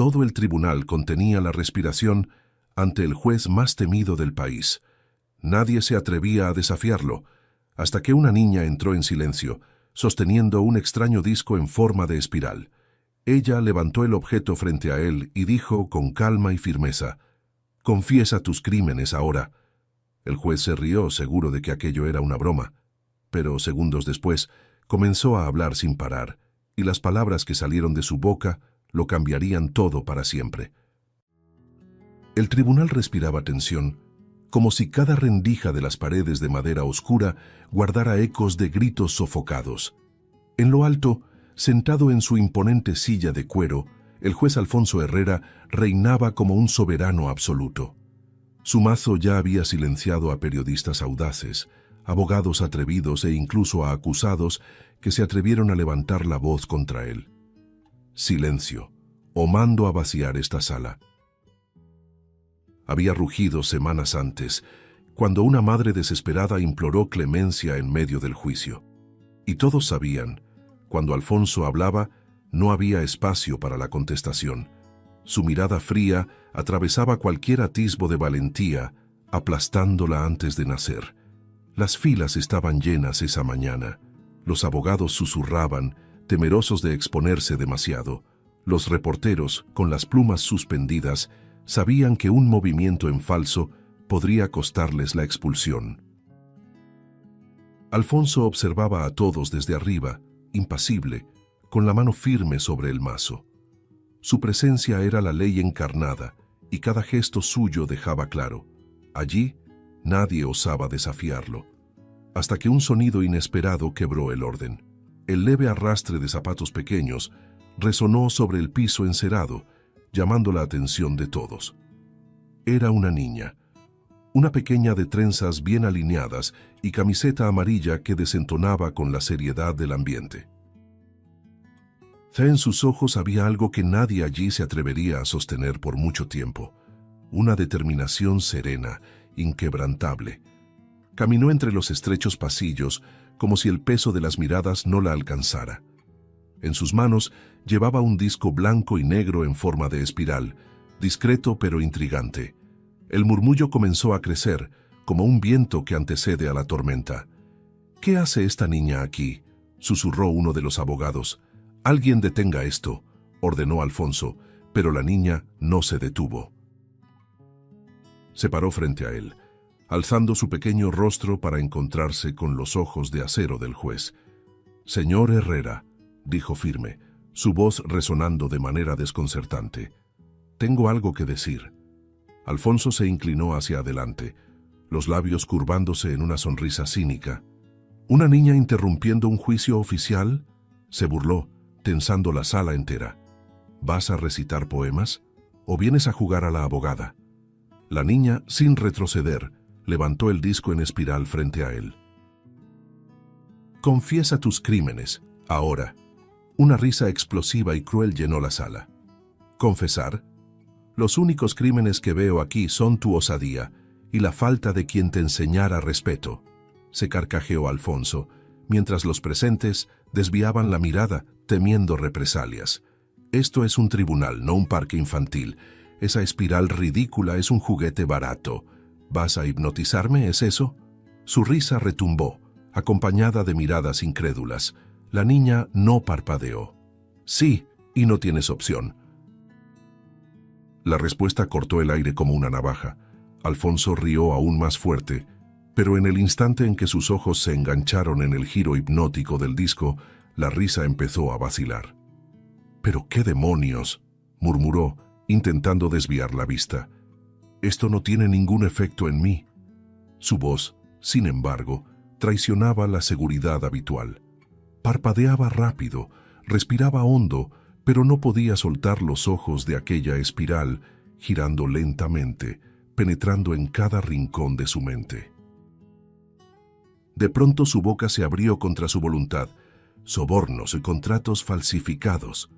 Todo el tribunal contenía la respiración ante el juez más temido del país. Nadie se atrevía a desafiarlo, hasta que una niña entró en silencio, sosteniendo un extraño disco en forma de espiral. Ella levantó el objeto frente a él y dijo con calma y firmeza: «Confiesa tus crímenes ahora». El juez se rió, seguro de que aquello era una broma, pero segundos después comenzó a hablar sin parar, y las palabras que salieron de su boca lo cambiarían todo para siempre. El tribunal respiraba tensión, como si cada rendija de las paredes de madera oscura guardara ecos de gritos sofocados. En lo alto, sentado en su imponente silla de cuero, el juez Alfonso Herrera reinaba como un soberano absoluto. Su mazo ya había silenciado a periodistas audaces, abogados atrevidos e incluso a acusados que se atrevieron a levantar la voz contra él. Silencio, o mando a vaciar esta sala. Había rugido semanas antes, cuando una madre desesperada imploró clemencia en medio del juicio. Y todos sabían, cuando Alfonso hablaba, no había espacio para la contestación. Su mirada fría atravesaba cualquier atisbo de valentía, aplastándola antes de nacer. Las filas estaban llenas esa mañana. Los abogados susurraban, temerosos de exponerse demasiado. Los reporteros, con las plumas suspendidas, sabían que un movimiento en falso podría costarles la expulsión. Alfonso observaba a todos desde arriba, impasible, con la mano firme sobre el mazo. Su presencia era la ley encarnada, y cada gesto suyo dejaba claro: allí nadie osaba desafiarlo. Hasta que un sonido inesperado quebró el orden. El leve arrastre de zapatos pequeños resonó sobre el piso encerado, llamando la atención de todos. Era una niña, una pequeña de trenzas bien alineadas y camiseta amarilla que desentonaba con la seriedad del ambiente. En sus ojos había algo que nadie allí se atrevería a sostener por mucho tiempo: una determinación serena, inquebrantable. Caminó entre los estrechos pasillos como si el peso de las miradas no la alcanzara. En sus manos llevaba un disco blanco y negro en forma de espiral, discreto pero intrigante. El murmullo comenzó a crecer, como un viento que antecede a la tormenta. «¿Qué hace esta niña aquí?», susurró uno de los abogados. «Alguien detenga esto», ordenó Alfonso, pero la niña no se detuvo. Se paró frente a él, alzando su pequeño rostro para encontrarse con los ojos de acero del juez. «Señor Herrera», dijo firme, su voz resonando de manera desconcertante, «tengo algo que decir». Alfonso se inclinó hacia adelante, los labios curvándose en una sonrisa cínica. «¿Una niña interrumpiendo un juicio oficial?», se burló, tensando la sala entera. «¿Vas a recitar poemas? ¿O vienes a jugar a la abogada?». La niña, sin retroceder, levantó el disco en espiral frente a él. «Confiesa tus crímenes, ahora». Una risa explosiva y cruel llenó la sala. «¿Confesar? Los únicos crímenes que veo aquí son tu osadía y la falta de quien te enseñara respeto», se carcajeó Alfonso, mientras los presentes desviaban la mirada, temiendo represalias. «Esto es un tribunal, no un parque infantil. Esa espiral ridícula es un juguete barato. ¿Vas a hipnotizarme, es eso?». Su risa retumbó, acompañada de miradas incrédulas. La niña no parpadeó. «Sí, y no tienes opción». La respuesta cortó el aire como una navaja. Alfonso rió aún más fuerte, pero en el instante en que sus ojos se engancharon en el giro hipnótico del disco, la risa empezó a vacilar. «¿Pero qué demonios?», murmuró, intentando desviar la vista. «Esto no tiene ningún efecto en mí». Su voz, sin embargo, traicionaba la seguridad habitual. Parpadeaba rápido, respiraba hondo, pero no podía soltar los ojos de aquella espiral, girando lentamente, penetrando en cada rincón de su mente. De pronto su boca se abrió contra su voluntad. Sobornos y contratos falsificados.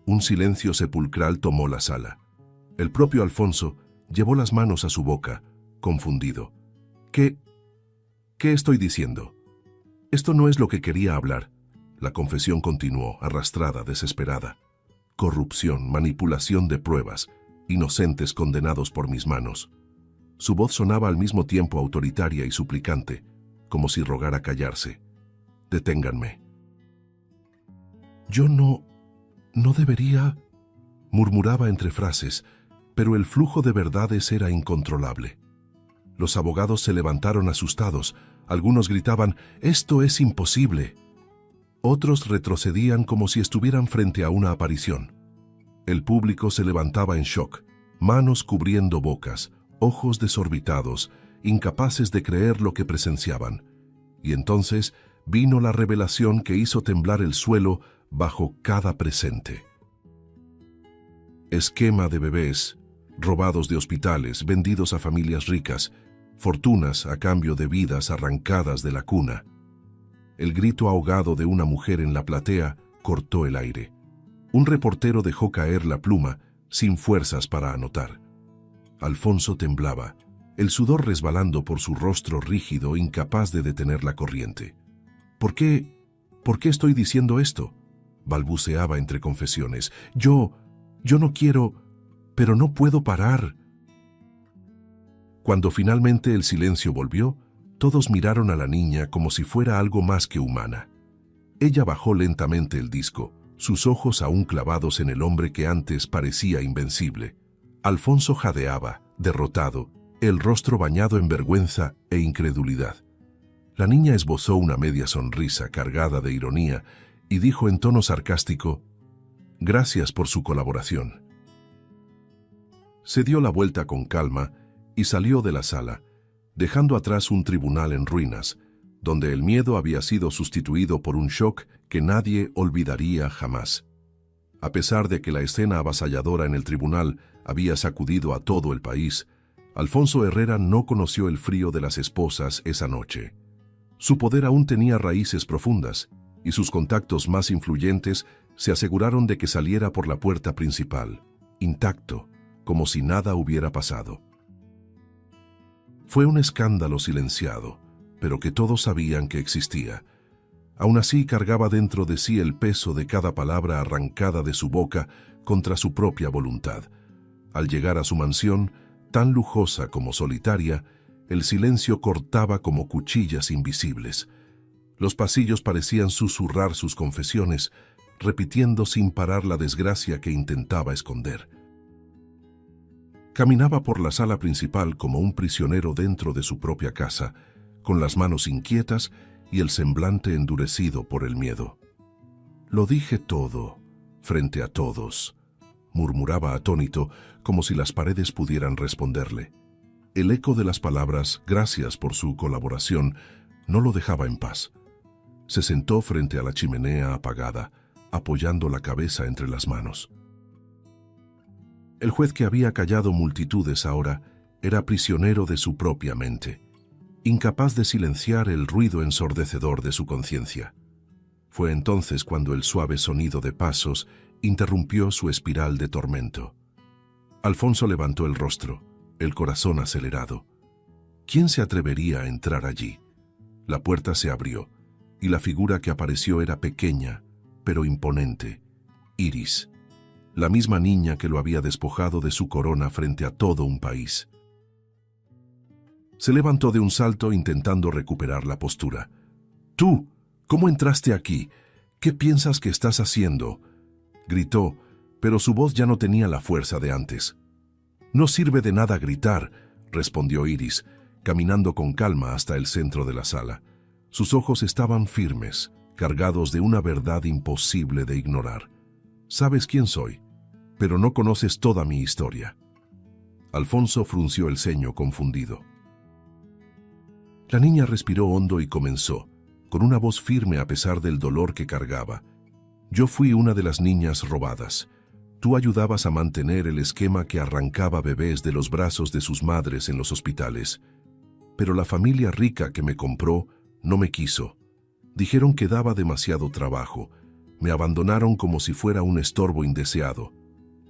Un silencio sepulcral tomó la sala. El propio Alfonso llevó las manos a su boca, confundido. ¿Qué estoy diciendo? Esto no es lo que quería hablar». La confesión continuó, arrastrada, desesperada. corrupción, manipulación de pruebas, inocentes condenados por mis manos. Su voz sonaba al mismo tiempo autoritaria y suplicante, como si rogara callarse. «Deténganme». «Yo no debería», murmuraba entre frases, pero el flujo de verdades era incontrolable. Los abogados se levantaron asustados. Algunos gritaban, «¡Esto es imposible!». Otros retrocedían como si estuvieran frente a una aparición. El público se levantaba en shock, manos cubriendo bocas, ojos desorbitados, incapaces de creer lo que presenciaban. Y entonces vino la revelación que hizo temblar el suelo bajo cada presente. Esquema de bebés, robados de hospitales, vendidos a familias ricas, fortunas a cambio de vidas arrancadas de la cuna. El grito ahogado de una mujer en la platea cortó el aire. Un reportero dejó caer la pluma, sin fuerzas para anotar. Alfonso temblaba, el sudor resbalando por su rostro rígido, incapaz de detener la corriente. ¿Por qué estoy diciendo esto?», balbuceaba entre confesiones. Yo no quiero, pero no puedo parar». Cuando finalmente el silencio volvió, todos miraron a la niña como si fuera algo más que humana. Ella bajó lentamente el disco, sus ojos aún clavados en el hombre que antes parecía invencible. Alfonso jadeaba, derrotado, el rostro bañado en vergüenza e incredulidad. La niña esbozó una media sonrisa cargada de ironía y dijo en tono sarcástico, «Gracias por su colaboración». Se dio la vuelta con calma y salió de la sala, dejando atrás un tribunal en ruinas, donde el miedo había sido sustituido por un shock que nadie olvidaría jamás. A pesar de que la escena avasalladora en el tribunal había sacudido a todo el país, Alfonso Herrera no conoció el frío de las esposas esa noche. Su poder aún tenía raíces profundas, y sus contactos más influyentes se aseguraron de que saliera por la puerta principal, intacto, como si nada hubiera pasado. Fue un escándalo silenciado, pero que todos sabían que existía. Aún así cargaba dentro de sí el peso de cada palabra arrancada de su boca contra su propia voluntad. Al llegar a su mansión, tan lujosa como solitaria, el silencio cortaba como cuchillas invisibles. Los pasillos parecían susurrar sus confesiones, repitiendo sin parar la desgracia que intentaba esconder. Caminaba por la sala principal como un prisionero dentro de su propia casa, con las manos inquietas y el semblante endurecido por el miedo. «Lo dije todo, frente a todos», murmuraba atónito, como si las paredes pudieran responderle. El eco de las palabras «gracias por su colaboración» no lo dejaba en paz. Se sentó frente a la chimenea apagada, apoyando la cabeza entre las manos. El juez que había callado multitudes ahora era prisionero de su propia mente, incapaz de silenciar el ruido ensordecedor de su conciencia. Fue entonces cuando el suave sonido de pasos interrumpió su espiral de tormento. Alfonso levantó el rostro, el corazón acelerado. ¿Quién se atrevería a entrar allí? La puerta se abrió, y la figura que apareció era pequeña, pero imponente. Iris, la misma niña que lo había despojado de su corona frente a todo un país. Se levantó de un salto intentando recuperar la postura. «¡Tú! ¿Cómo entraste aquí? ¿Qué piensas que estás haciendo?», gritó, pero su voz ya no tenía la fuerza de antes. «No sirve de nada gritar», respondió Iris, caminando con calma hasta el centro de la sala. Sus ojos estaban firmes, cargados de una verdad imposible de ignorar. «Sabes quién soy, pero no conoces toda mi historia». Alfonso frunció el ceño confundido. La niña respiró hondo y comenzó, con una voz firme a pesar del dolor que cargaba. «Yo fui una de las niñas robadas. Tú ayudabas a mantener el esquema que arrancaba bebés de los brazos de sus madres en los hospitales. Pero la familia rica que me compró no me quiso. Dijeron que daba demasiado trabajo. Me abandonaron como si fuera un estorbo indeseado».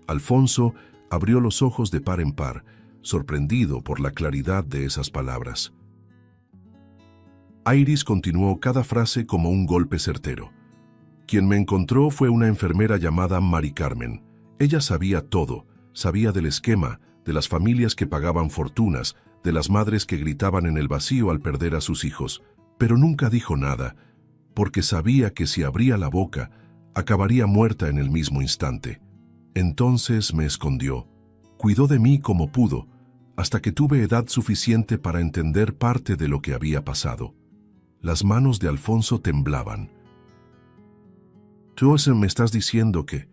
Alfonso abrió los ojos de par en par, sorprendido por la claridad de esas palabras. Iris continuó cada frase como un golpe certero. Quien me encontró fue una enfermera llamada Mari Carmen. Ella sabía todo, sabía del esquema, de las familias que pagaban fortunas, de las madres que gritaban en el vacío al perder a sus hijos, pero nunca dijo nada, porque sabía que si abría la boca, acabaría muerta en el mismo instante. Entonces me escondió, cuidó de mí como pudo, hasta que tuve edad suficiente para entender parte de lo que había pasado. Las manos de Alfonso temblaban. «Tú me estás diciendo que...»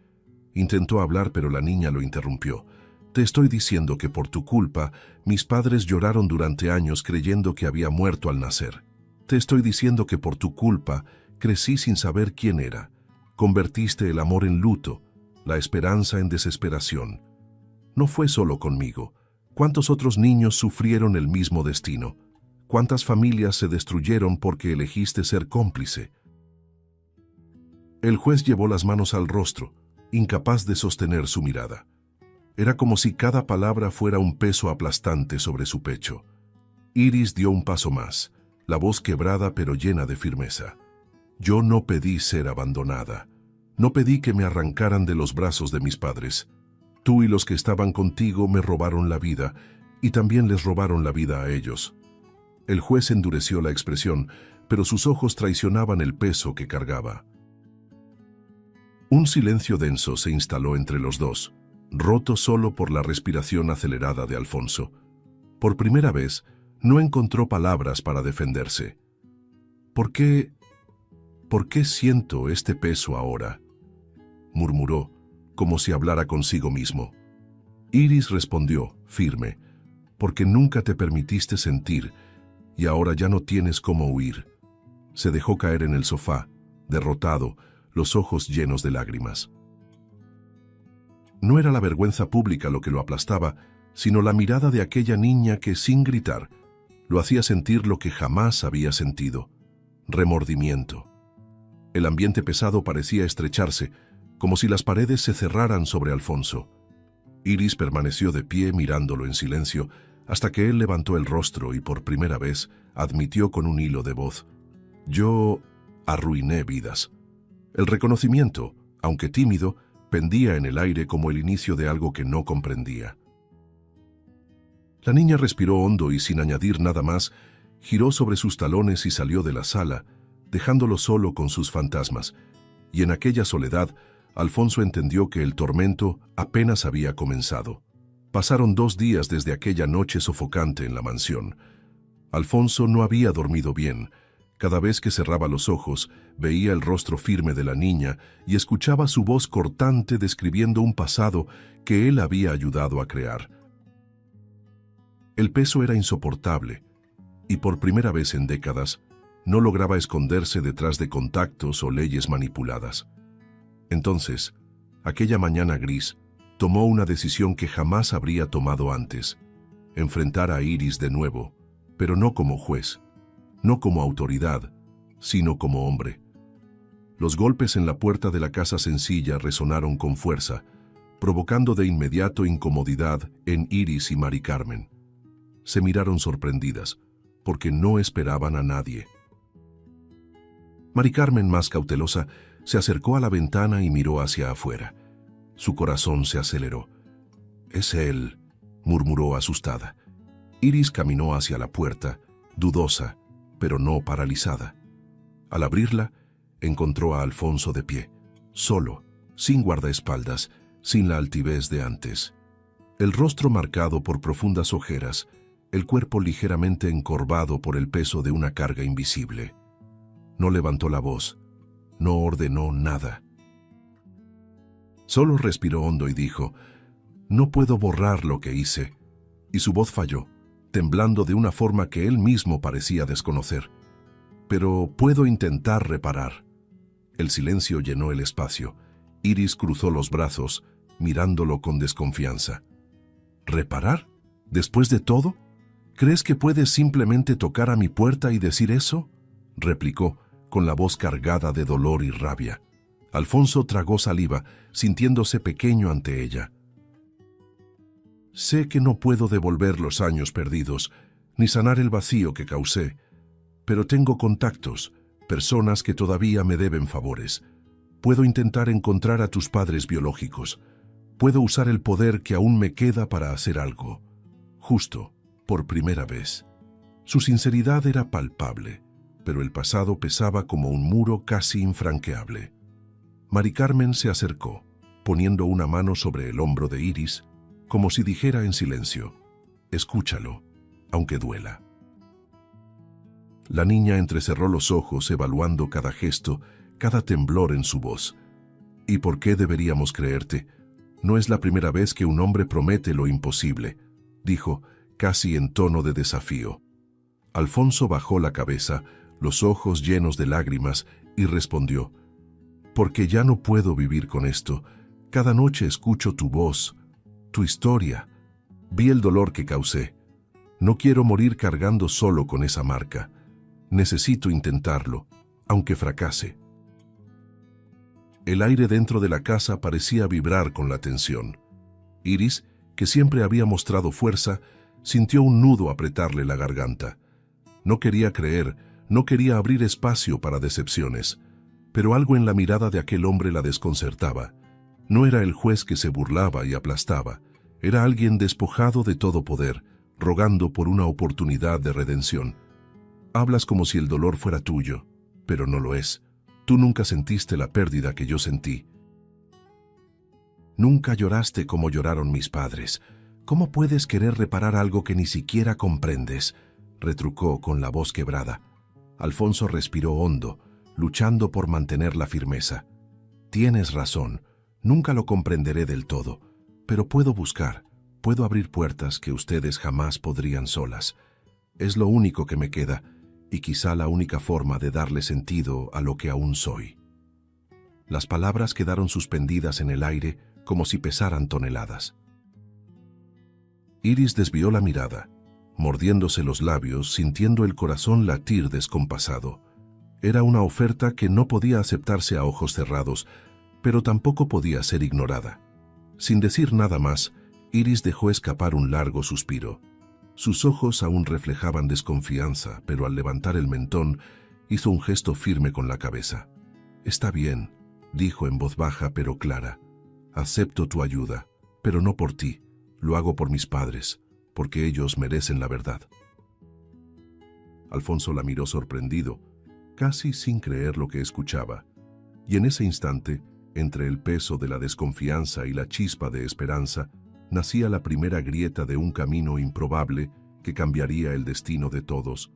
Intentó hablar, pero la niña lo interrumpió. «Te estoy diciendo que por tu culpa, mis padres lloraron durante años creyendo que había muerto al nacer. Te estoy diciendo que por tu culpa, crecí sin saber quién era. Convertiste el amor en luto, la esperanza en desesperación. No fue solo conmigo. ¿Cuántos otros niños sufrieron el mismo destino? ¿Cuántas familias se destruyeron porque elegiste ser cómplice?» El juez llevó las manos al rostro, incapaz de sostener su mirada. Era como si cada palabra fuera un peso aplastante sobre su pecho. Iris dio un paso más, la voz quebrada pero llena de firmeza. «Yo no pedí ser abandonada. No pedí que me arrancaran de los brazos de mis padres. Tú y los que estaban contigo me robaron la vida, y también les robaron la vida a ellos». El juez endureció la expresión, pero sus ojos traicionaban el peso que cargaba. Un silencio denso se instaló entre los dos, roto solo por la respiración acelerada de Alfonso. Por primera vez, no encontró palabras para defenderse. ¿Por qué siento este peso ahora?», murmuró, como si hablara consigo mismo. Iris respondió, firme, «Porque nunca te permitiste sentir, y ahora ya no tienes cómo huir». Se dejó caer en el sofá, derrotado, los ojos llenos de lágrimas. No era la vergüenza pública lo que lo aplastaba, sino la mirada de aquella niña que, sin gritar, lo hacía sentir lo que jamás había sentido: remordimiento. El ambiente pesado parecía estrecharse, como si las paredes se cerraran sobre Alfonso. Iris permaneció de pie mirándolo en silencio, hasta que él levantó el rostro y por primera vez admitió con un hilo de voz: «Yo arruiné vidas». El reconocimiento, aunque tímido, pendía en el aire como el inicio de algo que no comprendía. La niña respiró hondo y, sin añadir nada más, giró sobre sus talones y salió de la sala, dejándolo solo con sus fantasmas. Y en aquella soledad, Alfonso entendió que el tormento apenas había comenzado. Pasaron 2 días desde aquella noche sofocante en la mansión. Alfonso no había dormido bien. Cada vez que cerraba los ojos, veía el rostro firme de la niña y escuchaba su voz cortante describiendo un pasado que él había ayudado a crear. El peso era insoportable, y por primera vez en décadas, no lograba esconderse detrás de contactos o leyes manipuladas. Entonces, aquella mañana gris, tomó una decisión que jamás habría tomado antes: enfrentar a Iris de nuevo, pero no como juez, no como autoridad, sino como hombre. Los golpes en la puerta de la casa sencilla resonaron con fuerza, provocando de inmediato incomodidad en Iris y Mari Carmen. Se miraron sorprendidas, porque no esperaban a nadie. Mari Carmen, más cautelosa, se acercó a la ventana y miró hacia afuera. Su corazón se aceleró. «Es él», murmuró asustada. Iris caminó hacia la puerta, dudosa, pero no paralizada. Al abrirla, encontró a Alfonso de pie, solo, sin guardaespaldas, sin la altivez de antes. El rostro marcado por profundas ojeras, el cuerpo ligeramente encorvado por el peso de una carga invisible. No levantó la voz, no ordenó nada. Solo respiró hondo y dijo: «No puedo borrar lo que hice», y su voz falló, temblando de una forma que él mismo parecía desconocer. «Pero puedo intentar reparar». El silencio llenó el espacio. Iris cruzó los brazos, mirándolo con desconfianza. «¿Reparar? ¿Después de todo? ¿Crees que puedes simplemente tocar a mi puerta y decir eso?», replicó, con la voz cargada de dolor y rabia. Alfonso tragó saliva, sintiéndose pequeño ante ella. «Sé que no puedo devolver los años perdidos, ni sanar el vacío que causé, pero tengo contactos, personas que todavía me deben favores. Puedo intentar encontrar a tus padres biológicos. Puedo usar el poder que aún me queda para hacer algo. Justo, por primera vez. Su sinceridad era palpable, pero el pasado pesaba como un muro casi infranqueable. Mari Carmen se acercó, poniendo una mano sobre el hombro de Iris, como si dijera en silencio: escúchalo, aunque duela. La niña entrecerró los ojos evaluando cada gesto, cada temblor en su voz. ¿Y por qué deberíamos creerte? No es la primera vez que un hombre promete lo imposible, dijo, casi en tono de desafío. Alfonso bajó la cabeza, los ojos llenos de lágrimas, y respondió: porque ya no puedo vivir con esto. Cada noche escucho tu voz, tu historia. Vi el dolor que causé. No quiero morir cargando solo con esa marca. Necesito intentarlo, aunque fracase. El aire dentro de la casa parecía vibrar con la tensión. Iris, que siempre había mostrado fuerza, sintió un nudo apretarle la garganta. No quería creer, no quería abrir espacio para decepciones, pero algo en la mirada de aquel hombre la desconcertaba. No era el juez que se burlaba y aplastaba, era alguien despojado de todo poder, rogando por una oportunidad de redención. Hablas como si el dolor fuera tuyo, pero no lo es. Tú nunca sentiste la pérdida que yo sentí. Nunca lloraste como lloraron mis padres. ¿Cómo puedes querer reparar algo que ni siquiera comprendes?, retrucó con la voz quebrada. Alfonso respiró hondo, luchando por mantener la firmeza. Tienes razón, nunca lo comprenderé del todo, pero puedo buscar, puedo abrir puertas que ustedes jamás podrían solas. Es lo único que me queda, y quizá la única forma de darle sentido a lo que aún soy. Las palabras quedaron suspendidas en el aire como si pesaran toneladas. Iris desvió la mirada, mordiéndose los labios, sintiendo el corazón latir descompasado. Era una oferta que no podía aceptarse a ojos cerrados, pero tampoco podía ser ignorada. Sin decir nada más, Iris dejó escapar un largo suspiro. Sus ojos aún reflejaban desconfianza, pero al levantar el mentón, hizo un gesto firme con la cabeza. «Está bien», dijo en voz baja pero clara. «Acepto tu ayuda, pero no por ti. Lo hago por mis padres, porque ellos merecen la verdad». Alfonso la miró sorprendido, casi sin creer lo que escuchaba. Y en ese instante, entre el peso de la desconfianza y la chispa de esperanza, nacía la primera grieta de un camino improbable que cambiaría el destino de todos.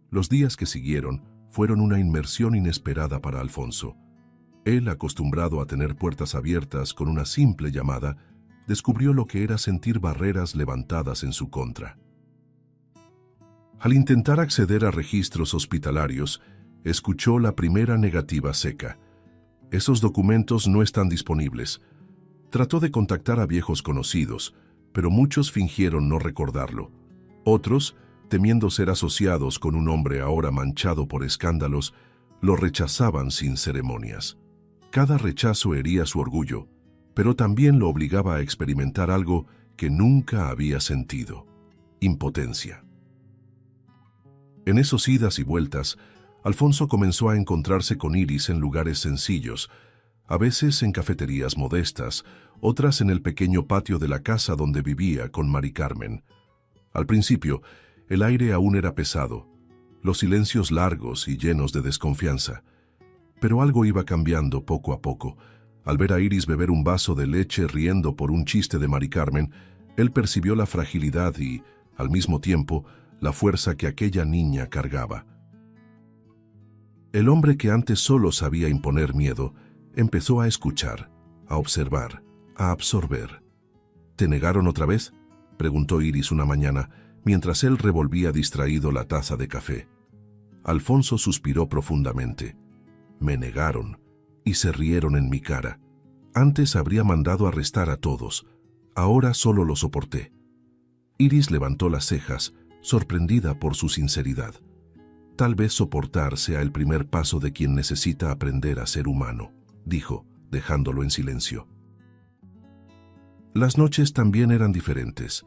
Los días que siguieron fueron una inmersión inesperada para Alfonso. Él, acostumbrado a tener puertas abiertas con una simple llamada, descubrió lo que era sentir barreras levantadas en su contra. Al intentar acceder a registros hospitalarios, escuchó la primera negativa seca. Esos documentos no están disponibles. Trató de contactar a viejos conocidos, pero muchos fingieron no recordarlo. Otros, temiendo ser asociados con un hombre ahora manchado por escándalos, lo rechazaban sin ceremonias. Cada rechazo hería su orgullo, pero también lo obligaba a experimentar algo que nunca había sentido: impotencia. En esos idas y vueltas, Alfonso comenzó a encontrarse con Iris en lugares sencillos, a veces en cafeterías modestas, otras en el pequeño patio de la casa donde vivía con Mari Carmen. Al principio, el aire aún era pesado, los silencios largos y llenos de desconfianza. Pero algo iba cambiando poco a poco. Al ver a Iris beber un vaso de leche riendo por un chiste de Mari Carmen, él percibió la fragilidad y, al mismo tiempo, la fuerza que aquella niña cargaba. El hombre que antes solo sabía imponer miedo, empezó a escuchar, a observar, a absorber. ¿Te negaron otra vez?, preguntó Iris una mañana, mientras él revolvía distraído la taza de café. Alfonso suspiró profundamente. Me negaron, y se rieron en mi cara. Antes habría mandado arrestar a todos, ahora solo lo soporté. Iris levantó las cejas, sorprendida por su sinceridad. Tal vez soportar sea el primer paso de quien necesita aprender a ser humano, dijo, dejándolo en silencio. Las noches también eran diferentes.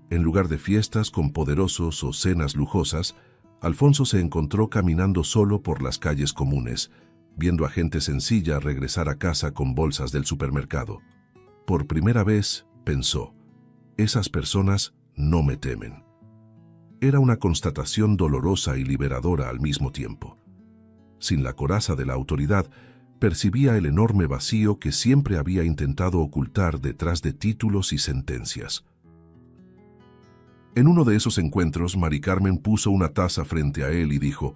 En lugar de fiestas con poderosos o cenas lujosas, Alfonso se encontró caminando solo por las calles comunes, viendo a gente sencilla regresar a casa con bolsas del supermercado. Por primera vez, pensó, esas personas no me temen. Era una constatación dolorosa y liberadora al mismo tiempo. Sin la coraza de la autoridad, percibía el enorme vacío que siempre había intentado ocultar detrás de títulos y sentencias. En uno de esos encuentros, Mari Carmen puso una taza frente a él y dijo,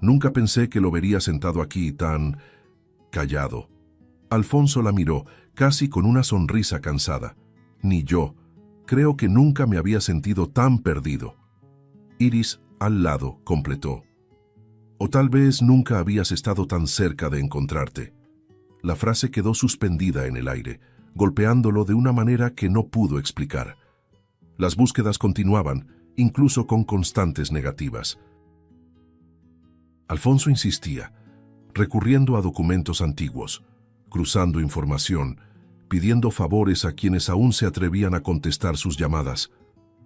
«Nunca pensé que lo vería sentado aquí tan callado». Alfonso la miró, casi con una sonrisa cansada. «Ni yo. Creo que nunca me había sentido tan perdido». Iris, al lado, completó. «O tal vez nunca habías estado tan cerca de encontrarte». La frase quedó suspendida en el aire, golpeándolo de una manera que no pudo explicar. Las búsquedas continuaban, incluso con constantes negativas. Alfonso insistía, recurriendo a documentos antiguos, cruzando información, pidiendo favores a quienes aún se atrevían a contestar sus llamadas.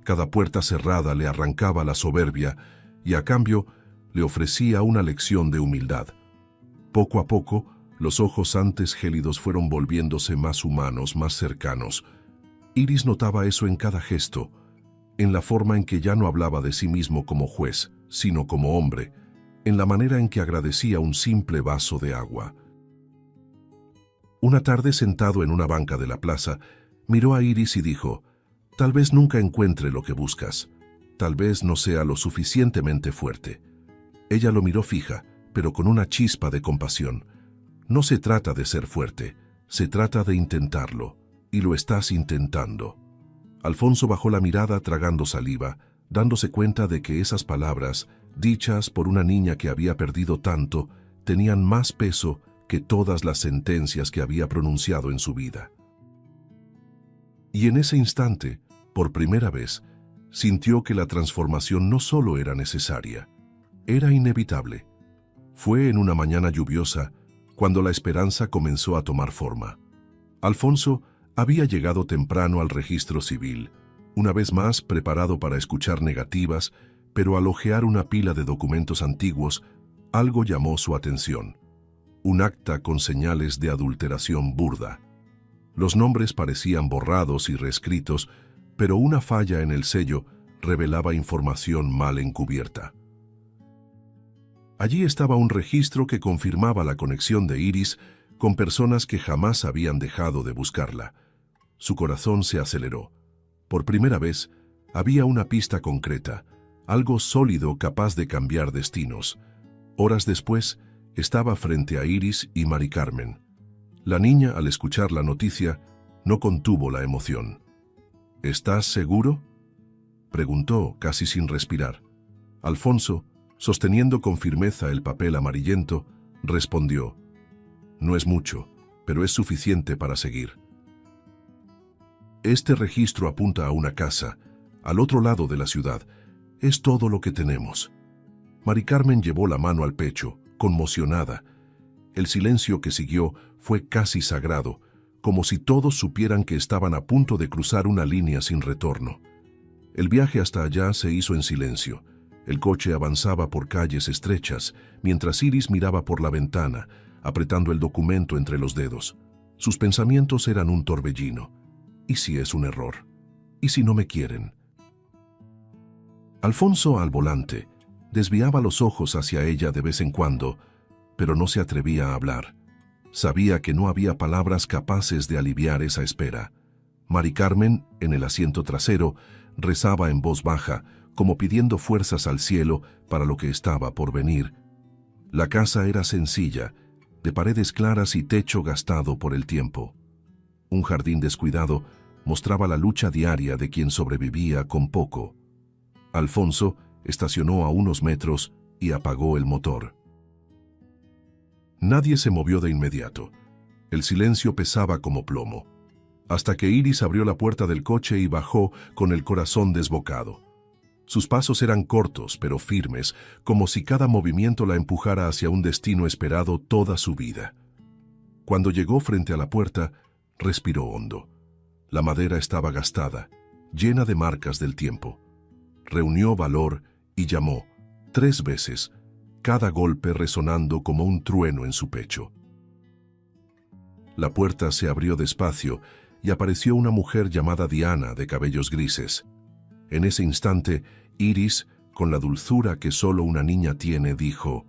Cada puerta cerrada le arrancaba la soberbia y, a cambio, le ofrecía una lección de humildad. Poco a poco, los ojos antes gélidos fueron volviéndose más humanos, más cercanos. Iris notaba eso en cada gesto, en la forma en que ya no hablaba de sí mismo como juez, sino como hombre, en la manera en que agradecía un simple vaso de agua. Una tarde, sentado en una banca de la plaza, miró a Iris y dijo, «Tal vez nunca encuentre lo que buscas. Tal vez no sea lo suficientemente fuerte». Ella lo miró fija, pero con una chispa de compasión. «No se trata de ser fuerte, se trata de intentarlo, y lo estás intentando». Alfonso bajó la mirada tragando saliva, dándose cuenta de que esas palabras, dichas por una niña que había perdido tanto, tenían más peso que todas las sentencias que había pronunciado en su vida. Y en ese instante, por primera vez, sintió que la transformación no solo era necesaria, era inevitable. Fue en una mañana lluviosa cuando la esperanza comenzó a tomar forma. Alfonso había llegado temprano al registro civil, una vez más preparado para escuchar negativas, pero al hojear una pila de documentos antiguos, algo llamó su atención. Un acta con señales de adulteración burda. Los nombres parecían borrados y reescritos, pero una falla en el sello revelaba información mal encubierta. Allí estaba un registro que confirmaba la conexión de Iris con personas que jamás habían dejado de buscarla. Su corazón se aceleró. Por primera vez, había una pista concreta, algo sólido capaz de cambiar destinos. Horas después, estaba frente a Iris y Mari Carmen. La niña, al escuchar la noticia, no contuvo la emoción. «¿Estás seguro?», preguntó, casi sin respirar. Alfonso, sosteniendo con firmeza el papel amarillento, respondió, «No es mucho, pero es suficiente para seguir. Este registro apunta a una casa, al otro lado de la ciudad. Es todo lo que tenemos». Mari Carmen llevó la mano al pecho, conmocionada. El silencio que siguió fue casi sagrado, como si todos supieran que estaban a punto de cruzar una línea sin retorno. El viaje hasta allá se hizo en silencio. El coche avanzaba por calles estrechas, mientras Iris miraba por la ventana, apretando el documento entre los dedos. Sus pensamientos eran un torbellino. ¿Y si es un error? ¿Y si no me quieren? Alfonso, al volante, desviaba los ojos hacia ella de vez en cuando, pero no se atrevía a hablar. Sabía que no había palabras capaces de aliviar esa espera. Mari Carmen, en el asiento trasero, rezaba en voz baja, como pidiendo fuerzas al cielo para lo que estaba por venir. La casa era sencilla, de paredes claras y techo gastado por el tiempo. Un jardín descuidado mostraba la lucha diaria de quien sobrevivía con poco. Alfonso estacionó a unos metros y apagó el motor. Nadie se movió de inmediato. El silencio pesaba como plomo, hasta que Iris abrió la puerta del coche y bajó con el corazón desbocado. Sus pasos eran cortos pero firmes, como si cada movimiento la empujara hacia un destino esperado toda su vida. Cuando llegó frente a la puerta, respiró hondo. La madera estaba gastada, llena de marcas del tiempo. Reunió valor y llamó 3 veces, cada golpe resonando como un trueno en su pecho. La puerta se abrió despacio y apareció una mujer llamada Diana, de cabellos grises. En ese instante, Iris, con la dulzura que solo una niña tiene, dijo: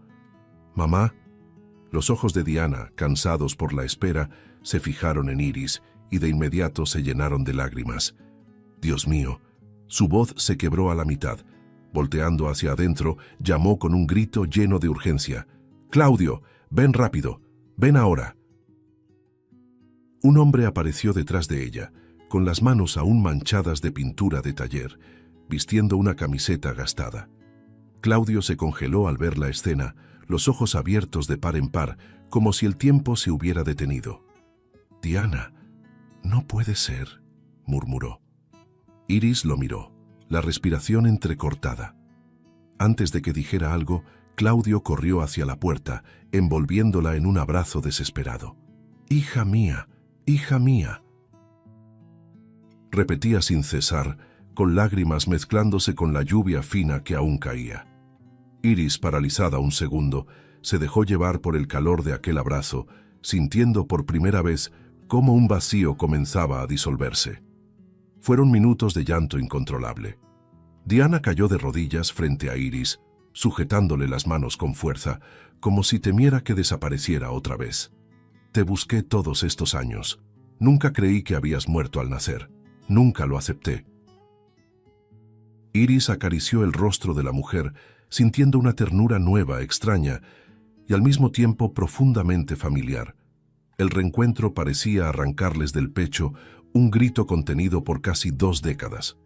«Mamá». Los ojos de Diana, cansados por la espera, se fijaron en Iris y de inmediato se llenaron de lágrimas. Dios mío, su voz se quebró a la mitad. Volteando hacia adentro, llamó con un grito lleno de urgencia: «Claudio, ven rápido, ven ahora». Un hombre apareció detrás de ella, con las manos aún manchadas de pintura de taller, vistiendo una camiseta gastada. Claudio se congeló al ver la escena, los ojos abiertos de par en par, como si el tiempo se hubiera detenido. «Diana, no puede ser», murmuró. Iris lo miró, la respiración entrecortada. Antes de que dijera algo, Claudio corrió hacia la puerta, envolviéndola en un abrazo desesperado. «Hija mía, hija mía», repetía sin cesar, con lágrimas mezclándose con la lluvia fina que aún caía. Iris, paralizada un segundo, se dejó llevar por el calor de aquel abrazo, sintiendo por primera vez cómo un vacío comenzaba a disolverse. Fueron minutos de llanto incontrolable. Diana cayó de rodillas frente a Iris, sujetándole las manos con fuerza, como si temiera que desapareciera otra vez. «Te busqué todos estos años. Nunca creí que habías muerto al nacer. Nunca lo acepté». Iris acarició el rostro de la mujer, sintiendo una ternura nueva, extraña, y al mismo tiempo profundamente familiar. El reencuentro parecía arrancarles del pecho un grito contenido por casi 2 décadas.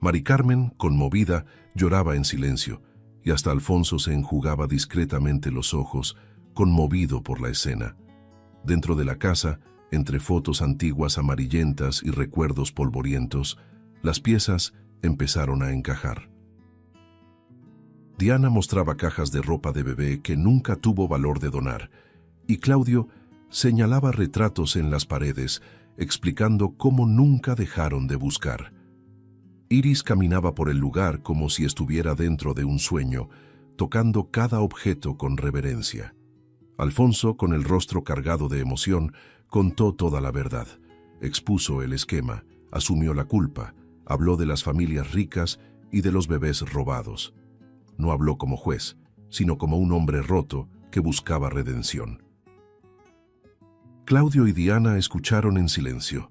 Mari Carmen, conmovida, lloraba en silencio, y hasta Alfonso se enjugaba discretamente los ojos, conmovido por la escena. Dentro de la casa, entre fotos antiguas amarillentas y recuerdos polvorientos, las piezas empezaron a encajar. Diana mostraba cajas de ropa de bebé que nunca tuvo valor de donar, y Claudio señalaba retratos en las paredes, explicando cómo nunca dejaron de buscar. Iris caminaba por el lugar como si estuviera dentro de un sueño, tocando cada objeto con reverencia. Alfonso, con el rostro cargado de emoción, contó toda la verdad. Expuso el esquema, asumió la culpa, habló de las familias ricas y de los bebés robados. No habló como juez, sino como un hombre roto que buscaba redención. Claudio y Diana escucharon en silencio.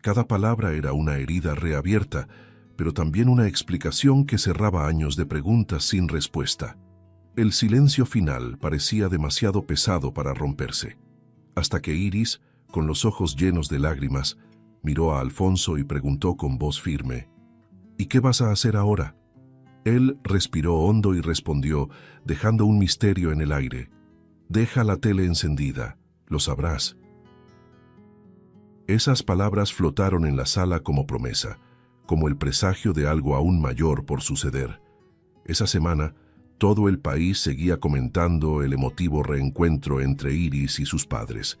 Cada palabra era una herida reabierta, pero también una explicación que cerraba años de preguntas sin respuesta. El silencio final parecía demasiado pesado para romperse, hasta que Iris, con los ojos llenos de lágrimas, miró a Alfonso y preguntó con voz firme: «¿Y qué vas a hacer ahora?». Él respiró hondo y respondió, dejando un misterio en el aire: «Deja la tele encendida, lo sabrás». Esas palabras flotaron en la sala como promesa, como el presagio de algo aún mayor por suceder. Esa semana, todo el país seguía comentando el emotivo reencuentro entre Iris y sus padres.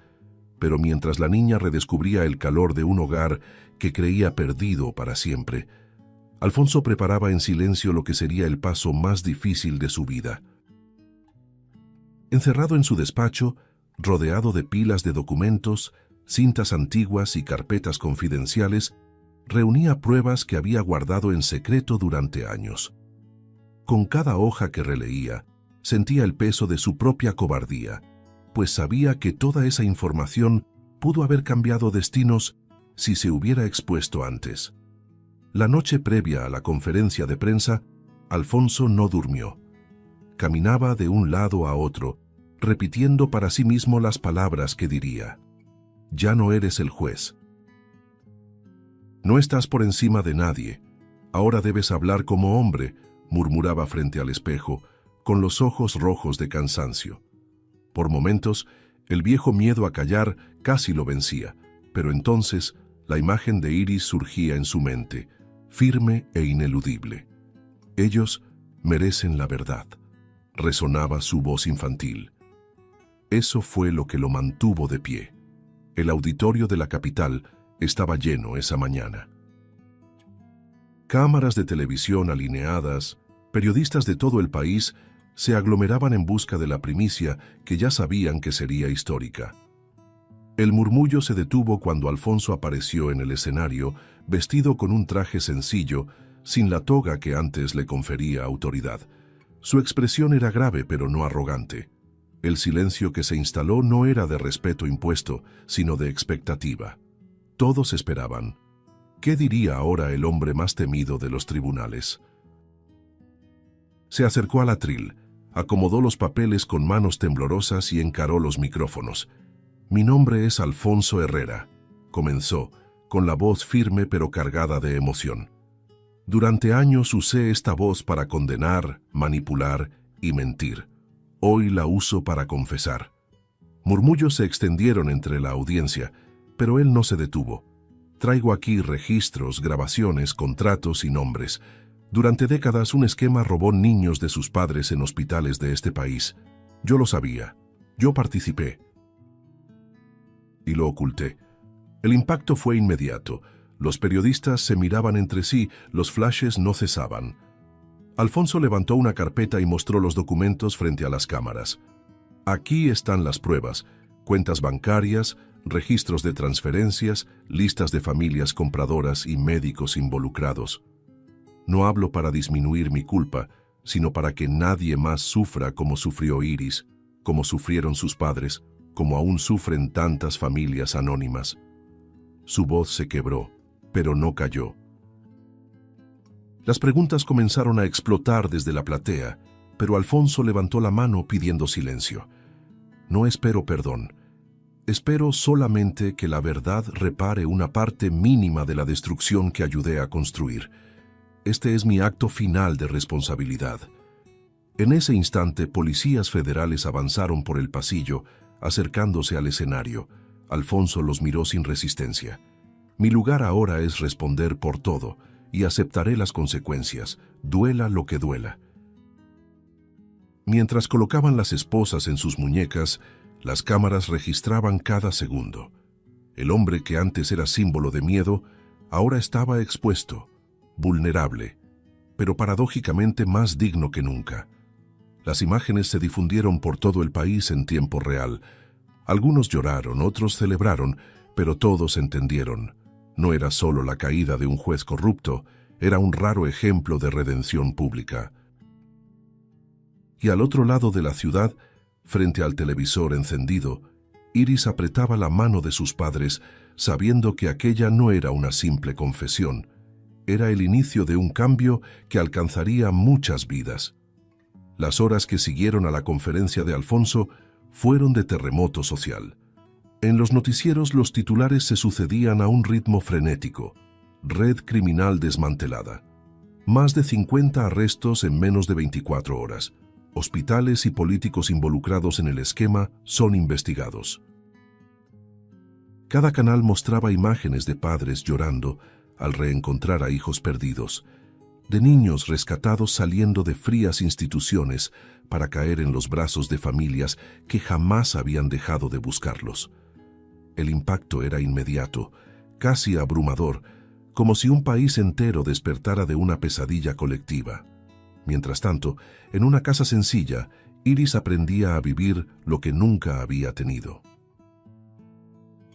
Pero mientras la niña redescubría el calor de un hogar que creía perdido para siempre, Alfonso preparaba en silencio lo que sería el paso más difícil de su vida. Encerrado en su despacho, rodeado de pilas de documentos, cintas antiguas y carpetas confidenciales, reunía pruebas que había guardado en secreto durante años. Con cada hoja que releía, sentía el peso de su propia cobardía, pues sabía que toda esa información pudo haber cambiado destinos si se hubiera expuesto antes. La noche previa a la conferencia de prensa, Alfonso no durmió. Caminaba de un lado a otro, repitiendo para sí mismo las palabras que diría: «Ya no eres el juez. No estás por encima de nadie. Ahora debes hablar como hombre», murmuraba frente al espejo, con los ojos rojos de cansancio. Por momentos, el viejo miedo a callar casi lo vencía, pero entonces la imagen de Iris surgía en su mente, firme e ineludible. «Ellos merecen la verdad», resonaba su voz infantil. Eso fue lo que lo mantuvo de pie. El auditorio de la capital estaba lleno esa mañana. Cámaras de televisión alineadas, periodistas de todo el país, se aglomeraban en busca de la primicia que ya sabían que sería histórica. El murmullo se detuvo cuando Alfonso apareció en el escenario, vestido con un traje sencillo, sin la toga que antes le confería autoridad. Su expresión era grave pero no arrogante. El silencio que se instaló no era de respeto impuesto, sino de expectativa. Todos esperaban. ¿Qué diría ahora el hombre más temido de los tribunales? Se acercó al atril, acomodó los papeles con manos temblorosas y encaró los micrófonos. «Mi nombre es Alfonso Herrera», comenzó, con la voz firme pero cargada de emoción. «Durante años usé esta voz para condenar, manipular y mentir. Hoy la uso para confesar». Murmullos se extendieron entre la audiencia, pero él no se detuvo. «Traigo aquí registros, grabaciones, contratos y nombres. Durante décadas un esquema robó niños de sus padres en hospitales de este país. Yo lo sabía. Yo participé. Y lo oculté. El impacto fue inmediato. Los periodistas se miraban entre sí, los flashes no cesaban. Alfonso levantó una carpeta y mostró los documentos frente a las cámaras. Aquí están las pruebas, cuentas bancarias, registros de transferencias, listas de familias compradoras y médicos involucrados. No hablo para disminuir mi culpa, sino para que nadie más sufra como sufrió Iris, como sufrieron sus padres, como aún sufren tantas familias anónimas. Su voz se quebró, pero no cayó. Las preguntas comenzaron a explotar desde la platea, pero Alfonso levantó la mano pidiendo silencio. No espero perdón. Espero solamente que la verdad repare una parte mínima de la destrucción que ayudé a construir. Este es mi acto final de responsabilidad. En ese instante, policías federales avanzaron por el pasillo, acercándose al escenario. Alfonso los miró sin resistencia. Mi lugar ahora es responder por todo, y aceptaré las consecuencias, duela lo que duela. Mientras colocaban las esposas en sus muñecas, las cámaras registraban cada segundo. El hombre que antes era símbolo de miedo, ahora estaba expuesto, vulnerable, pero paradójicamente más digno que nunca. Las imágenes se difundieron por todo el país en tiempo real. Algunos lloraron, otros celebraron, pero todos entendieron. No era solo la caída de un juez corrupto, era un raro ejemplo de redención pública. Y al otro lado de la ciudad, frente al televisor encendido, Iris apretaba la mano de sus padres, sabiendo que aquella no era una simple confesión. Era el inicio de un cambio que alcanzaría muchas vidas. Las horas que siguieron a la conferencia de Alfonso fueron de terremoto social. En los noticieros los titulares se sucedían a un ritmo frenético. Red criminal desmantelada. Más de 50 arrestos en menos de 24 horas. Hospitales y políticos involucrados en el esquema son investigados. Cada canal mostraba imágenes de padres llorando al reencontrar a hijos perdidos, de niños rescatados saliendo de frías instituciones para caer en los brazos de familias que jamás habían dejado de buscarlos. El impacto era inmediato, casi abrumador, como si un país entero despertara de una pesadilla colectiva. Mientras tanto, en una casa sencilla, Iris aprendía a vivir lo que nunca había tenido.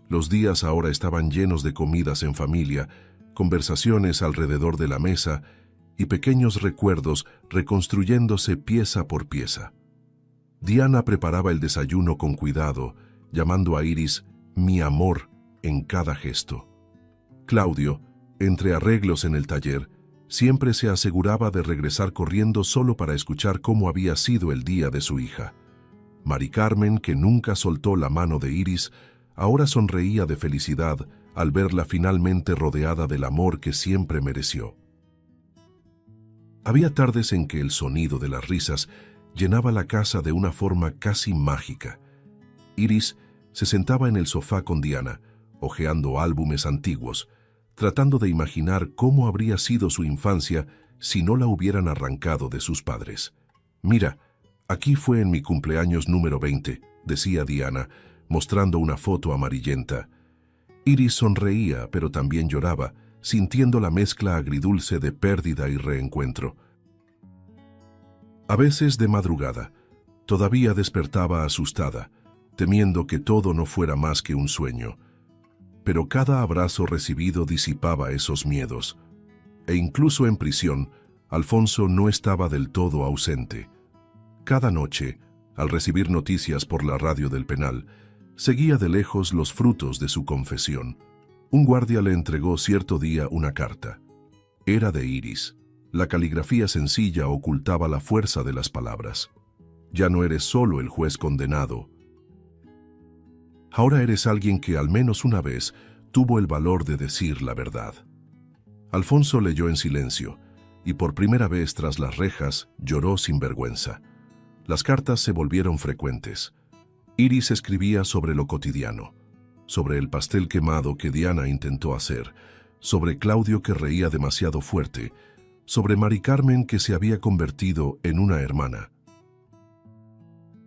Los días ahora estaban llenos de comidas en familia, conversaciones alrededor de la mesa y pequeños recuerdos reconstruyéndose pieza por pieza. Diana preparaba el desayuno con cuidado, llamando a Iris «mi amor» en cada gesto. Claudio, entre arreglos en el taller, siempre se aseguraba de regresar corriendo solo para escuchar cómo había sido el día de su hija. Mari Carmen, que nunca soltó la mano de Iris, ahora sonreía de felicidad al verla finalmente rodeada del amor que siempre mereció. Había tardes en que el sonido de las risas llenaba la casa de una forma casi mágica. Iris se sentaba en el sofá con Diana, hojeando álbumes antiguos, tratando de imaginar cómo habría sido su infancia si no la hubieran arrancado de sus padres. «Mira, aquí fue en mi cumpleaños número 20», decía Diana, mostrando una foto amarillenta. Iris sonreía, pero también lloraba, sintiendo la mezcla agridulce de pérdida y reencuentro. A veces de madrugada, todavía despertaba asustada, temiendo que todo no fuera más que un sueño. Pero cada abrazo recibido disipaba esos miedos. E incluso en prisión, Alfonso no estaba del todo ausente. Cada noche, al recibir noticias por la radio del penal, seguía de lejos los frutos de su confesión. Un guardia le entregó cierto día una carta. Era de Iris. La caligrafía sencilla ocultaba la fuerza de las palabras. Ya no eres solo el juez condenado. Ahora eres alguien que al menos una vez tuvo el valor de decir la verdad. Alfonso leyó en silencio, y por primera vez tras las rejas lloró sin vergüenza. Las cartas se volvieron frecuentes. Iris escribía sobre lo cotidiano, sobre el pastel quemado que Diana intentó hacer, sobre Claudio que reía demasiado fuerte, sobre Mari Carmen que se había convertido en una hermana.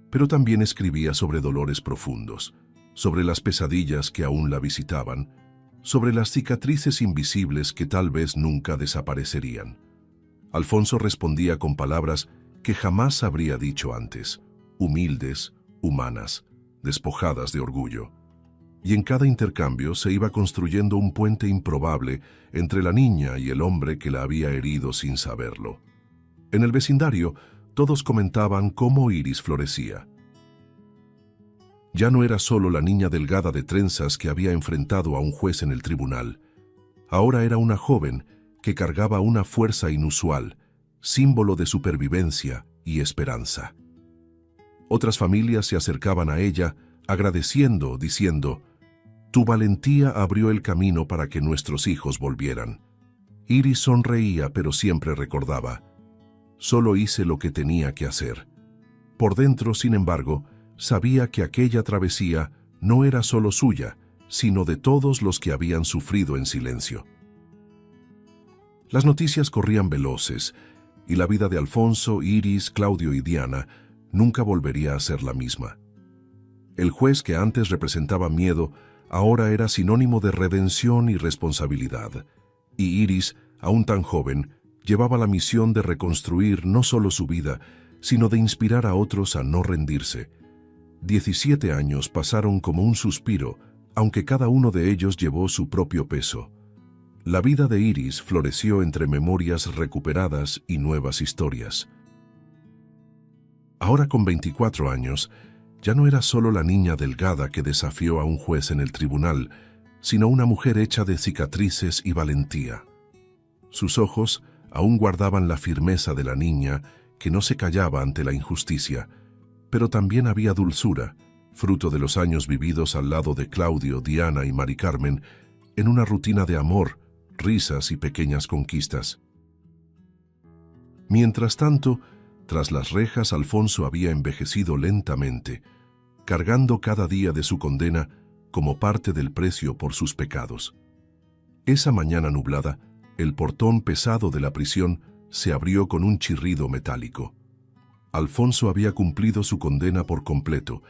Pero también escribía sobre dolores profundos, sobre las pesadillas que aún la visitaban, sobre las cicatrices invisibles que tal vez nunca desaparecerían. Alfonso respondía con palabras que jamás habría dicho antes, humildes, humanas, despojadas de orgullo. Y en cada intercambio se iba construyendo un puente improbable entre la niña y el hombre que la había herido sin saberlo. En el vecindario, todos comentaban cómo Iris florecía. Ya no era solo la niña delgada de trenzas que había enfrentado a un juez en el tribunal. Ahora era una joven que cargaba una fuerza inusual, símbolo de supervivencia y esperanza. Otras familias se acercaban a ella, agradeciendo, diciendo: «Tu valentía abrió el camino para que nuestros hijos volvieran». Iris sonreía, pero siempre recordaba: «Solo hice lo que tenía que hacer». Por dentro, sin embargo, sabía que aquella travesía no era solo suya, sino de todos los que habían sufrido en silencio. Las noticias corrían veloces, y la vida de Alfonso, Iris, Claudio y Diana nunca volvería a ser la misma. El juez que antes representaba miedo, ahora era sinónimo de redención y responsabilidad, y Iris, aún tan joven, llevaba la misión de reconstruir no solo su vida, sino de inspirar a otros a no rendirse. 17 años pasaron como un suspiro, aunque cada uno de ellos llevó su propio peso. La vida de Iris floreció entre memorias recuperadas y nuevas historias. Ahora con 24 años, ya no era solo la niña delgada que desafió a un juez en el tribunal, sino una mujer hecha de cicatrices y valentía. Sus ojos aún guardaban la firmeza de la niña que no se callaba ante la injusticia, pero también había dulzura, fruto de los años vividos al lado de Claudio, Diana y Mari Carmen, en una rutina de amor, risas y pequeñas conquistas. Mientras tanto, tras las rejas, Alfonso había envejecido lentamente, cargando cada día de su condena como parte del precio por sus pecados. Esa mañana nublada, el portón pesado de la prisión se abrió con un chirrido metálico. Alfonso había cumplido su condena por completo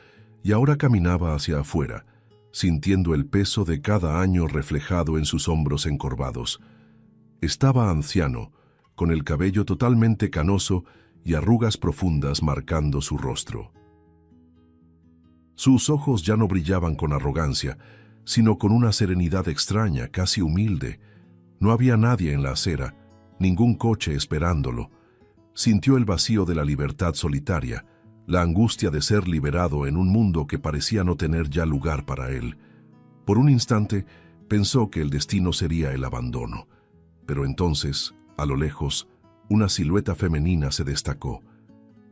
y ahora caminaba hacia afuera, sintiendo el peso de cada año reflejado en sus hombros encorvados. Estaba anciano, con el cabello totalmente canoso y arrugas profundas marcando su rostro. Sus ojos ya no brillaban con arrogancia, sino con una serenidad extraña, casi humilde. No había nadie en la acera, ningún coche esperándolo. Sintió el vacío de la libertad solitaria, la angustia de ser liberado en un mundo que parecía no tener ya lugar para él. Por un instante pensó que el destino sería el abandono, pero entonces, a lo lejos, una silueta femenina se destacó.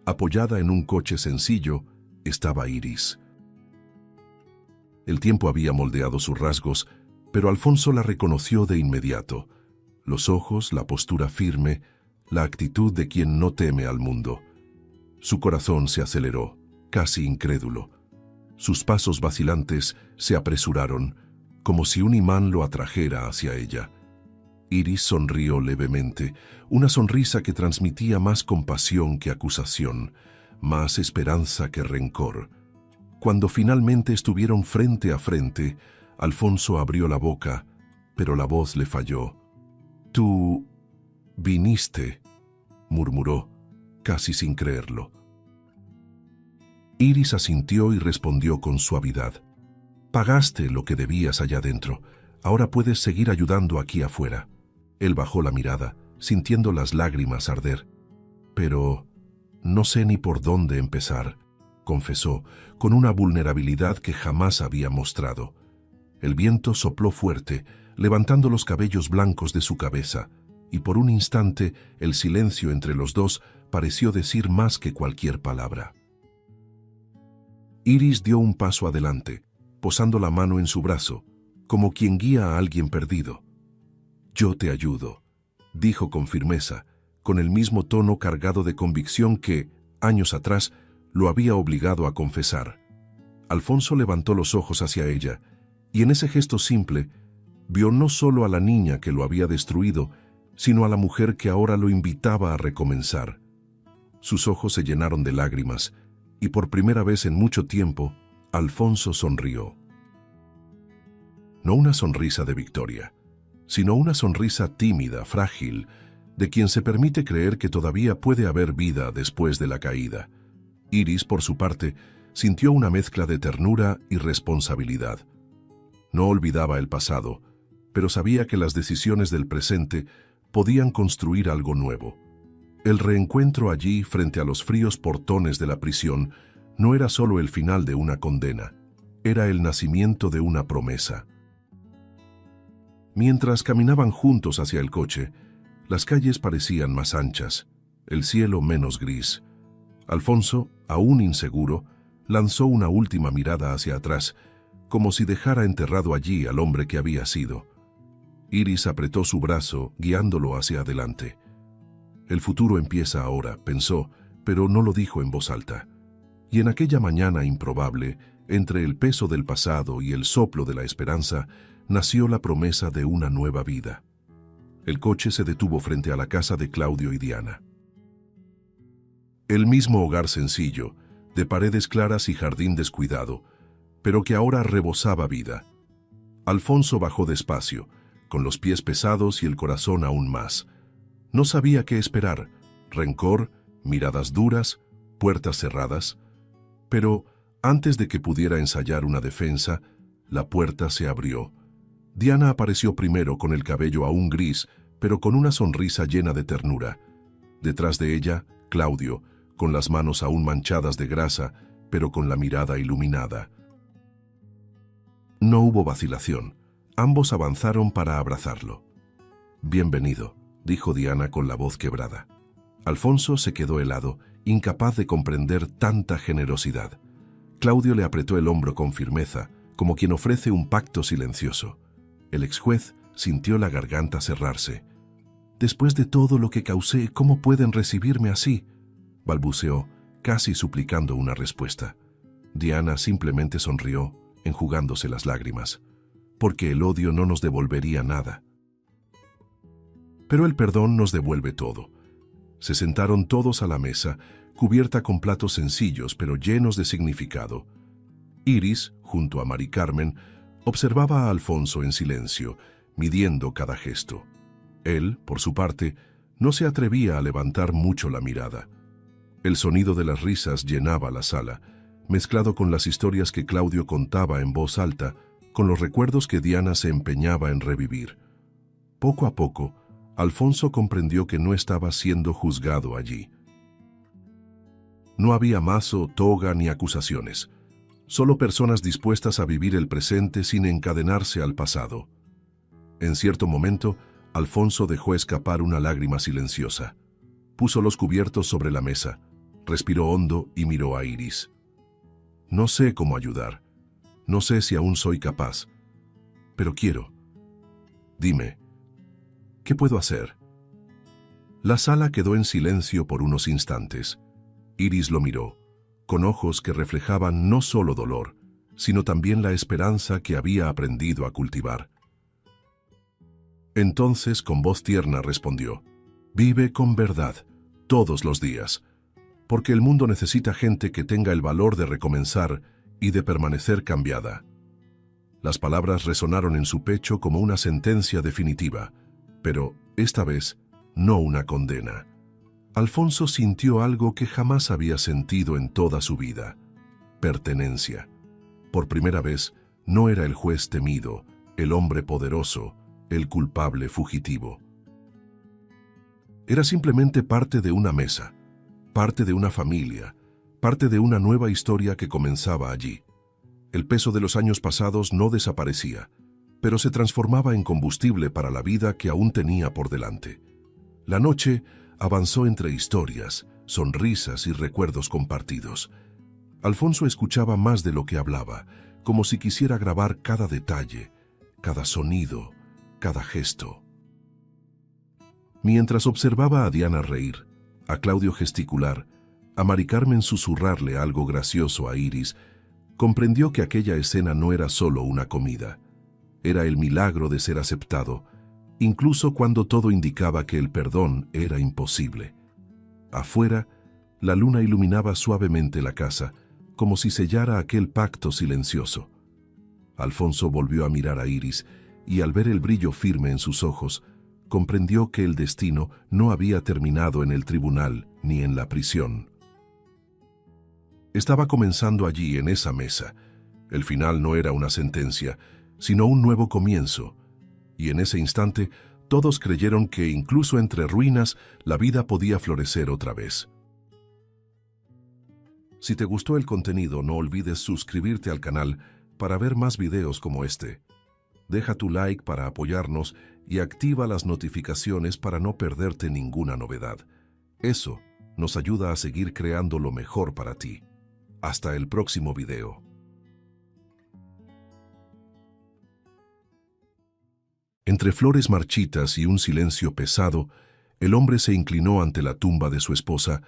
Apoyada en un coche sencillo, estaba Iris. El tiempo había moldeado sus rasgos, pero Alfonso la reconoció de inmediato. Los ojos, la postura firme, la actitud de quien no teme al mundo. Su corazón se aceleró, casi incrédulo. Sus pasos vacilantes se apresuraron, como si un imán lo atrajera hacia ella. Iris sonrió levemente, una sonrisa que transmitía más compasión que acusación, más esperanza que rencor. Cuando finalmente estuvieron frente a frente, Alfonso abrió la boca, pero la voz le falló. «Tú viniste», murmuró, casi sin creerlo. Iris asintió y respondió con suavidad. Pagaste lo que debías allá adentro. Ahora puedes seguir ayudando aquí afuera. Él bajó la mirada, sintiendo las lágrimas arder. Pero no sé ni por dónde empezar, confesó, con una vulnerabilidad que jamás había mostrado. El viento sopló fuerte, levantando los cabellos blancos de su cabeza, y por un instante el silencio entre los dos pareció decir más que cualquier palabra. Iris dio un paso adelante, posando la mano en su brazo, como quien guía a alguien perdido. «Yo te ayudo», dijo con firmeza, con el mismo tono cargado de convicción que, años atrás, lo había obligado a confesar. Alfonso levantó los ojos hacia ella, y en ese gesto simple, vio no solo a la niña que lo había destruido, sino a la mujer que ahora lo invitaba a recomenzar. Sus ojos se llenaron de lágrimas, y por primera vez en mucho tiempo, Alfonso sonrió. No una sonrisa de victoria, sino una sonrisa tímida, frágil, de quien se permite creer que todavía puede haber vida después de la caída. Iris, por su parte, sintió una mezcla de ternura y responsabilidad. No olvidaba el pasado, pero sabía que las decisiones del presente podían construir algo nuevo. El reencuentro allí, frente a los fríos portones de la prisión, no era solo el final de una condena, era el nacimiento de una promesa. Mientras caminaban juntos hacia el coche, las calles parecían más anchas, el cielo menos gris. Alfonso, aún inseguro, lanzó una última mirada hacia atrás, como si dejara enterrado allí al hombre que había sido. Iris apretó su brazo, guiándolo hacia adelante. El futuro empieza ahora, pensó, pero no lo dijo en voz alta. Y en aquella mañana improbable, entre el peso del pasado y el soplo de la esperanza, nació la promesa de una nueva vida. El coche se detuvo frente a la casa de Claudio y Diana. El mismo hogar sencillo, de paredes claras y jardín descuidado, pero que ahora rebosaba vida. Alfonso bajó despacio, con los pies pesados y el corazón aún más. No sabía qué esperar, rencor, miradas duras, puertas cerradas. Pero antes de que pudiera ensayar una defensa, la puerta se abrió. Diana apareció primero con el cabello aún gris, pero con una sonrisa llena de ternura. Detrás de ella, Claudio, con las manos aún manchadas de grasa, pero con la mirada iluminada. No hubo vacilación. Ambos avanzaron para abrazarlo. «Bienvenido», dijo Diana con la voz quebrada. Alfonso se quedó helado, incapaz de comprender tanta generosidad. Claudio le apretó el hombro con firmeza, como quien ofrece un pacto silencioso. El exjuez sintió la garganta cerrarse. «Después de todo lo que causé, ¿cómo pueden recibirme así?», balbuceó, casi suplicando una respuesta. Diana simplemente sonrió, enjugándose las lágrimas, porque el odio no nos devolvería nada. Pero el perdón nos devuelve todo. Se sentaron todos a la mesa, cubierta con platos sencillos pero llenos de significado. Iris, junto a Mari Carmen, observaba a Alfonso en silencio, midiendo cada gesto. Él, por su parte, no se atrevía a levantar mucho la mirada. El sonido de las risas llenaba la sala, mezclado con las historias que Claudio contaba en voz alta, con los recuerdos que Diana se empeñaba en revivir. Poco a poco, Alfonso comprendió que no estaba siendo juzgado allí. No había mazo, toga ni acusaciones, solo personas dispuestas a vivir el presente sin encadenarse al pasado. En cierto momento, Alfonso dejó escapar una lágrima silenciosa. Puso los cubiertos sobre la mesa, respiró hondo y miró a Iris. «No sé cómo ayudar. No sé si aún soy capaz. Pero quiero. Dime, ¿qué puedo hacer?». La sala quedó en silencio por unos instantes. Iris lo miró, con ojos que reflejaban no solo dolor, sino también la esperanza que había aprendido a cultivar. Entonces, con voz tierna, respondió: «Vive con verdad, todos los días, porque el mundo necesita gente que tenga el valor de recomenzar y de permanecer cambiada». Las palabras resonaron en su pecho como una sentencia definitiva, pero, esta vez, no una condena. Alfonso sintió algo que jamás había sentido en toda su vida: pertenencia. Por primera vez, no era el juez temido, el hombre poderoso, el culpable fugitivo. Era simplemente parte de una mesa, parte de una familia, parte de una nueva historia que comenzaba allí. El peso de los años pasados no desaparecía, pero se transformaba en combustible para la vida que aún tenía por delante. La noche avanzó entre historias, sonrisas y recuerdos compartidos. Alfonso escuchaba más de lo que hablaba, como si quisiera grabar cada detalle, cada sonido, cada gesto. Mientras observaba a Diana reír, a Claudio gesticular, a Mari Carmen susurrarle algo gracioso a Iris, comprendió que aquella escena no era solo una comida. Era el milagro de ser aceptado, incluso cuando todo indicaba que el perdón era imposible. Afuera, la luna iluminaba suavemente la casa, como si sellara aquel pacto silencioso. Alfonso volvió a mirar a Iris, y al ver el brillo firme en sus ojos, comprendió que el destino no había terminado en el tribunal ni en la prisión. Estaba comenzando allí, en esa mesa. El final no era una sentencia, sino un nuevo comienzo, y en ese instante todos creyeron que incluso entre ruinas la vida podía florecer otra vez. Si te gustó el contenido, no olvides suscribirte al canal para ver más videos como este. Deja tu like para apoyarnos y activa las notificaciones para no perderte ninguna novedad. Eso nos ayuda a seguir creando lo mejor para ti. Hasta el próximo video. Entre flores marchitas y un silencio pesado, el hombre se inclinó ante la tumba de su esposa,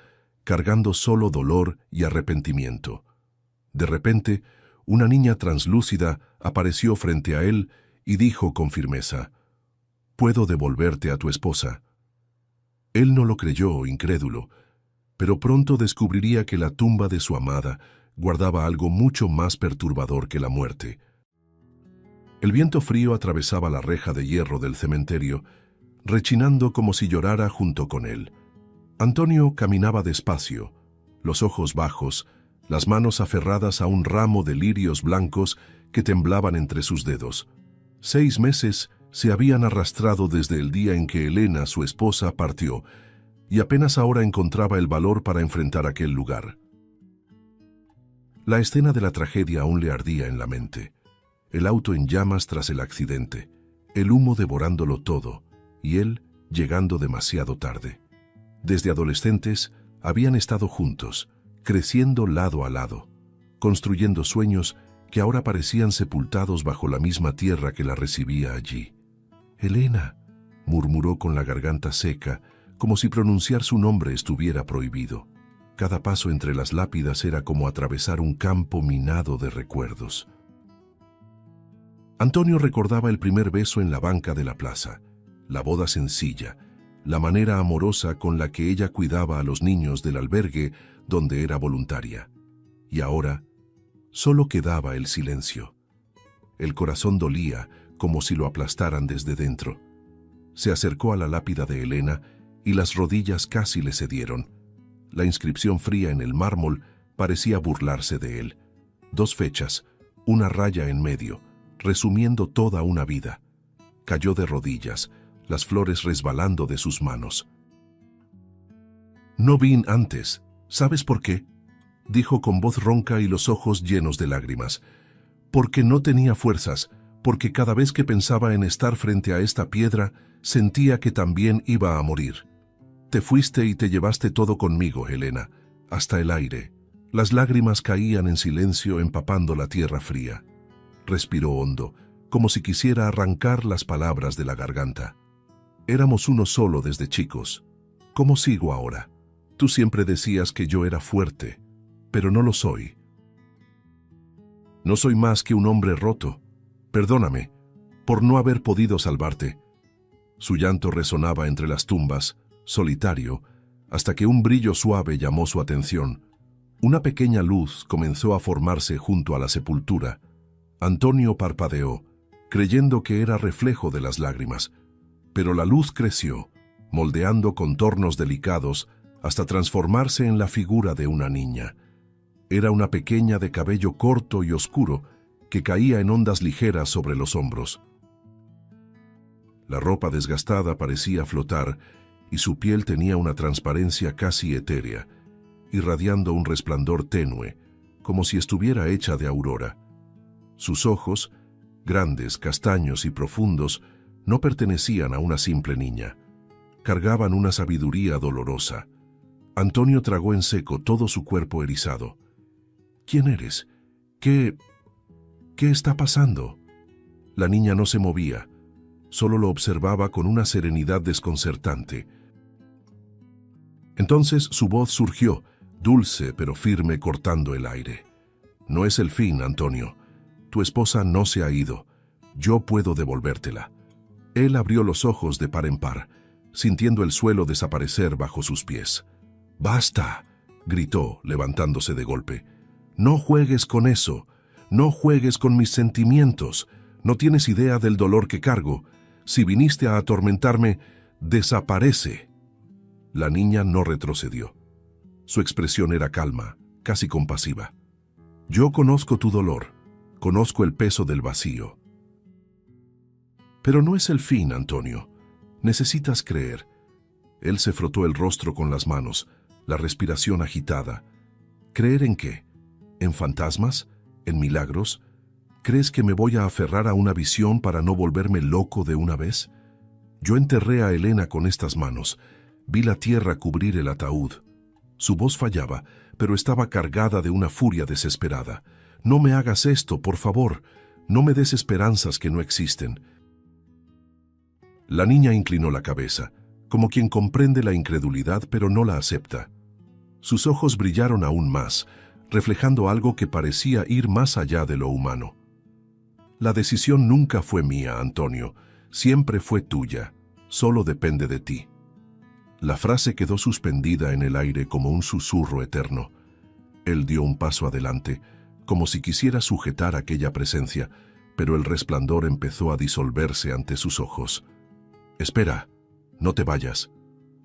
cargando solo dolor y arrepentimiento. De repente, una niña translúcida apareció frente a él y dijo con firmeza: «Puedo devolverte a tu esposa». Él no lo creyó, incrédulo, pero pronto descubriría que la tumba de su amada guardaba algo mucho más perturbador que la muerte. El viento frío atravesaba la reja de hierro del cementerio, rechinando como si llorara junto con él. Antonio caminaba despacio, los ojos bajos, las manos aferradas a un ramo de lirios blancos que temblaban entre sus dedos. 6 meses se habían arrastrado desde el día en que Elena, su esposa, partió, y apenas ahora encontraba el valor para enfrentar aquel lugar. La escena de la tragedia aún le ardía en la mente. El auto en llamas tras el accidente, el humo devorándolo todo, y él llegando demasiado tarde. Desde adolescentes habían estado juntos, creciendo lado a lado, construyendo sueños que ahora parecían sepultados bajo la misma tierra que la recibía allí. «Elena», murmuró con la garganta seca, como si pronunciar su nombre estuviera prohibido. Cada paso entre las lápidas era como atravesar un campo minado de recuerdos. Antonio recordaba el primer beso en la banca de la plaza, la boda sencilla, la manera amorosa con la que ella cuidaba a los niños del albergue donde era voluntaria. Y ahora, solo quedaba el silencio. El corazón dolía como si lo aplastaran desde dentro. Se acercó a la lápida de Elena y las rodillas casi le cedieron. La inscripción fría en el mármol parecía burlarse de él. 2 fechas, una raya en medio, resumiendo toda una vida. Cayó de rodillas, las flores resbalando de sus manos. «No vi antes. ¿Sabes por qué?», dijo con voz ronca y los ojos llenos de lágrimas. «Porque no tenía fuerzas, porque cada vez que pensaba en estar frente a esta piedra, sentía que también iba a morir. Te fuiste y te llevaste todo conmigo, Elena, hasta el aire». Las lágrimas caían en silencio empapando la tierra fría. Respiró hondo, como si quisiera arrancar las palabras de la garganta. «Éramos uno solo desde chicos. ¿Cómo sigo ahora? Tú siempre decías que yo era fuerte, pero no lo soy. No soy más que un hombre roto. Perdóname por no haber podido salvarte». Su llanto resonaba entre las tumbas, solitario, hasta que un brillo suave llamó su atención. Una pequeña luz comenzó a formarse junto a la sepultura. Antonio parpadeó, creyendo que era reflejo de las lágrimas, pero la luz creció, moldeando contornos delicados hasta transformarse en la figura de una niña. Era una pequeña de cabello corto y oscuro que caía en ondas ligeras sobre los hombros. La ropa desgastada parecía flotar y su piel tenía una transparencia casi etérea, irradiando un resplandor tenue, como si estuviera hecha de aurora. Sus ojos, grandes, castaños y profundos, no pertenecían a una simple niña. Cargaban una sabiduría dolorosa. Antonio tragó en seco, todo su cuerpo erizado. ¿Quién eres? ¿Qué está pasando? La niña no se movía, solo lo observaba con una serenidad desconcertante. Entonces su voz surgió, dulce pero firme, cortando el aire. No es el fin, Antonio. Tu esposa no se ha ido. Yo puedo devolvértela. Él abrió los ojos de par en par, sintiendo el suelo desaparecer bajo sus pies. ¡Basta!, gritó, levantándose de golpe. No juegues con eso. No juegues con mis sentimientos. No tienes idea del dolor que cargo. Si viniste a atormentarme, desaparece. La niña no retrocedió. Su expresión era calma, casi compasiva. Yo conozco tu dolor. Conozco el peso del vacío. Pero no es el fin, Antonio. Necesitas creer. Él se frotó el rostro con las manos, la respiración agitada. ¿Creer en qué? ¿En fantasmas? ¿En milagros? ¿Crees que me voy a aferrar a una visión para no volverme loco de una vez? Yo enterré a Elena con estas manos. Vi la tierra cubrir el ataúd. Su voz fallaba, pero estaba cargada de una furia desesperada. No me hagas esto, por favor. No me des esperanzas que no existen. La niña inclinó la cabeza, como quien comprende la incredulidad pero no la acepta. Sus ojos brillaron aún más, reflejando algo que parecía ir más allá de lo humano. La decisión nunca fue mía, Antonio. Siempre fue tuya. Solo depende de ti. La frase quedó suspendida en el aire como un susurro eterno. Él dio un paso adelante, como si quisiera sujetar aquella presencia, pero el resplandor empezó a disolverse ante sus ojos. «Espera, no te vayas»,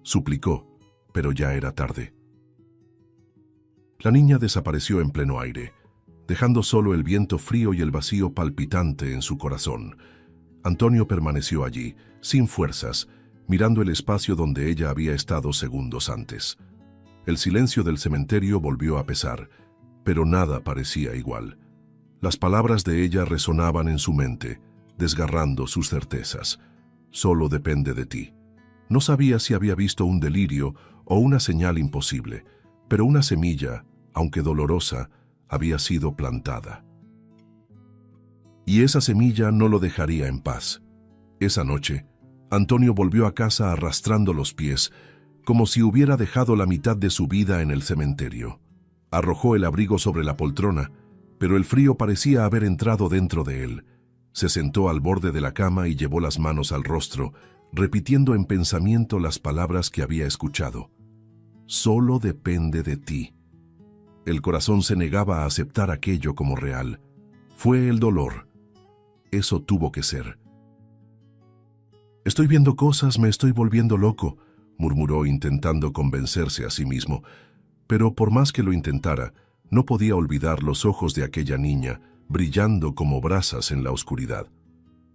suplicó, pero ya era tarde. La niña desapareció en pleno aire, dejando solo el viento frío y el vacío palpitante en su corazón. Antonio permaneció allí, sin fuerzas, mirando el espacio donde ella había estado segundos antes. El silencio del cementerio volvió a pesar, pero nada parecía igual. Las palabras de ella resonaban en su mente, desgarrando sus certezas. Solo depende de ti. No sabía si había visto un delirio o una señal imposible, pero una semilla, aunque dolorosa, había sido plantada. Y esa semilla no lo dejaría en paz. Esa noche, Antonio volvió a casa arrastrando los pies, como si hubiera dejado la mitad de su vida en el cementerio. Arrojó el abrigo sobre la poltrona, pero el frío parecía haber entrado dentro de él. Se sentó al borde de la cama y llevó las manos al rostro, repitiendo en pensamiento las palabras que había escuchado. Solo depende de ti. El corazón se negaba a aceptar aquello como real. Fue el dolor. Eso tuvo que ser. «Estoy viendo cosas, me estoy volviendo loco», murmuró intentando convencerse a sí mismo. Pero por más que lo intentara, no podía olvidar los ojos de aquella niña, brillando como brasas en la oscuridad.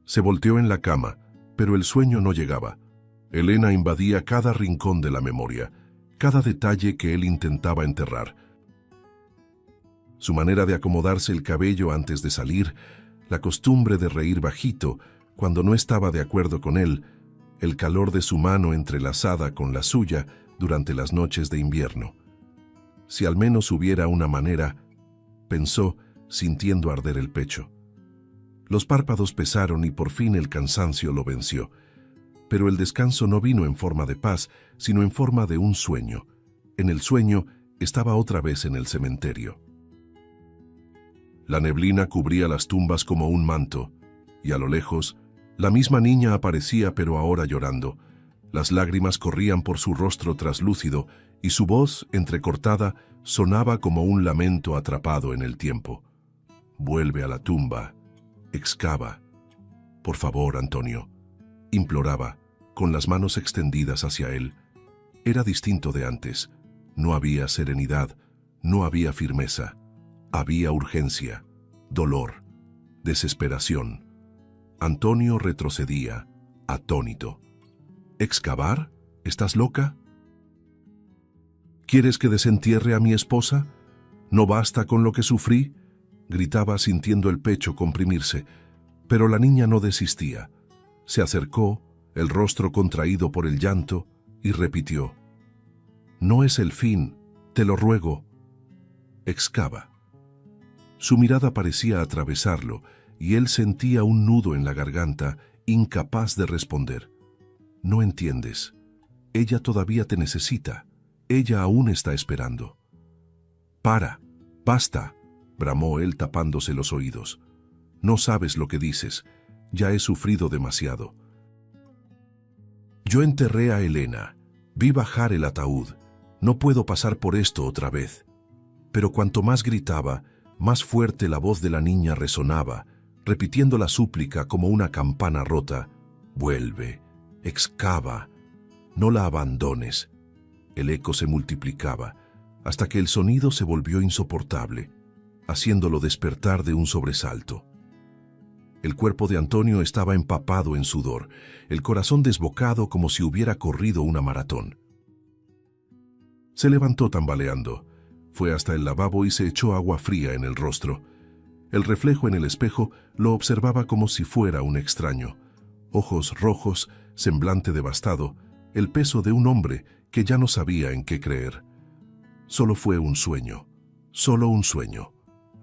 Se volteó en la cama, pero el sueño no llegaba. Elena invadía cada rincón de la memoria, cada detalle que él intentaba enterrar. Su manera de acomodarse el cabello antes de salir, la costumbre de reír bajito cuando no estaba de acuerdo con él, el calor de su mano entrelazada con la suya durante las noches de invierno. Si al menos hubiera una manera, pensó, sintiendo arder el pecho. Los párpados pesaron y por fin el cansancio lo venció. Pero el descanso no vino en forma de paz, sino en forma de un sueño. En el sueño estaba otra vez en el cementerio. La neblina cubría las tumbas como un manto, y a lo lejos, la misma niña aparecía pero ahora llorando. Las lágrimas corrían por su rostro traslúcido y su voz, entrecortada, sonaba como un lamento atrapado en el tiempo. «Vuelve a la tumba, excava. Por favor, Antonio», imploraba, con las manos extendidas hacia él. Era distinto de antes. No había serenidad, no había firmeza. Había urgencia, dolor, desesperación. Antonio retrocedía, atónito. ¿Excavar? ¿Estás loca? ¿Quieres que desentierre a mi esposa? ¿No basta con lo que sufrí?, gritaba sintiendo el pecho comprimirse, pero la niña no desistía. Se acercó, el rostro contraído por el llanto, y repitió: «No es el fin, te lo ruego. Excava». Su mirada parecía atravesarlo, y él sentía un nudo en la garganta, incapaz de responder. «No entiendes. Ella todavía te necesita. Ella aún está esperando». «Para, basta», bramó él tapándose los oídos. «No sabes lo que dices. Ya he sufrido demasiado. Yo enterré a Elena. Vi bajar el ataúd. No puedo pasar por esto otra vez». Pero cuanto más gritaba, más fuerte la voz de la niña resonaba, repitiendo la súplica como una campana rota: «Vuelve, excava, no la abandones». El eco se multiplicaba, hasta que el sonido se volvió insoportable, haciéndolo despertar de un sobresalto. El cuerpo de Antonio estaba empapado en sudor, el corazón desbocado como si hubiera corrido una maratón. Se levantó tambaleando, fue hasta el lavabo y se echó agua fría en el rostro. El reflejo en el espejo lo observaba como si fuera un extraño. Ojos rojos, semblante devastado, el peso de un hombre que ya no sabía en qué creer. «Solo fue un sueño, solo un sueño»,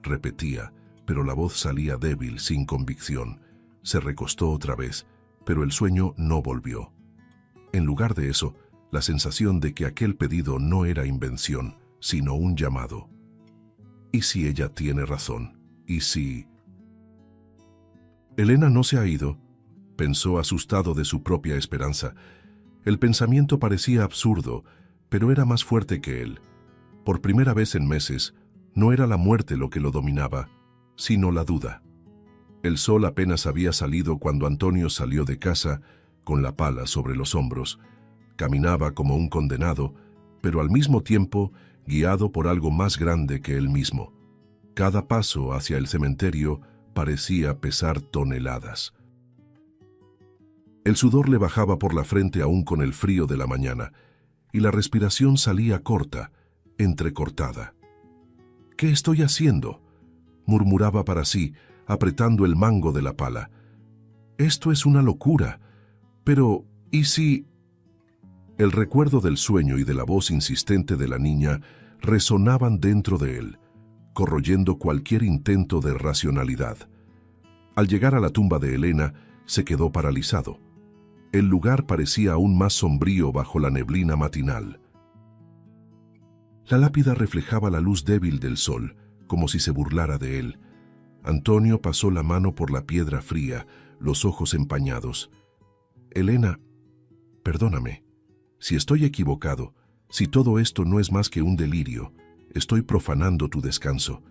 repetía, pero la voz salía débil, sin convicción. Se recostó otra vez, pero el sueño no volvió. En lugar de eso, la sensación de que aquel pedido no era invención, sino un llamado. ¿Y si ella tiene razón? ¿Y si...? Elena no se ha ido, pensó asustado de su propia esperanza. El pensamiento parecía absurdo, pero era más fuerte que él. Por primera vez en meses, no era la muerte lo que lo dominaba, sino la duda. El sol apenas había salido cuando Antonio salió de casa, con la pala sobre los hombros. Caminaba como un condenado, pero al mismo tiempo guiado por algo más grande que él mismo. Cada paso hacia el cementerio parecía pesar toneladas. El sudor le bajaba por la frente aún con el frío de la mañana, y la respiración salía corta, entrecortada. «¿Qué estoy haciendo?», murmuraba para sí, apretando el mango de la pala. «Esto es una locura. Pero, ¿y si...?» El recuerdo del sueño y de la voz insistente de la niña resonaban dentro de él, corroyendo cualquier intento de racionalidad. Al llegar a la tumba de Elena, se quedó paralizado. El lugar parecía aún más sombrío bajo la neblina matinal. La lápida reflejaba la luz débil del sol, como si se burlara de él. Antonio pasó la mano por la piedra fría, los ojos empañados. «Elena, perdóname. Si estoy equivocado, si todo esto no es más que un delirio, estoy profanando tu descanso.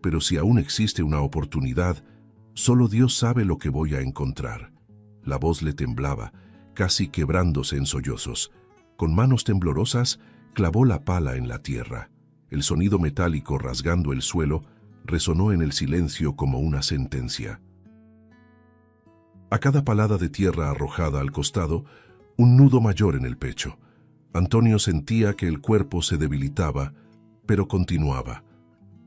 Pero si aún existe una oportunidad, solo Dios sabe lo que voy a encontrar». La voz le temblaba, casi quebrándose en sollozos. Con manos temblorosas, clavó la pala en la tierra. El sonido metálico rasgando el suelo resonó en el silencio como una sentencia. A cada palada de tierra arrojada al costado, un nudo mayor en el pecho. Antonio sentía que el cuerpo se debilitaba, pero continuaba.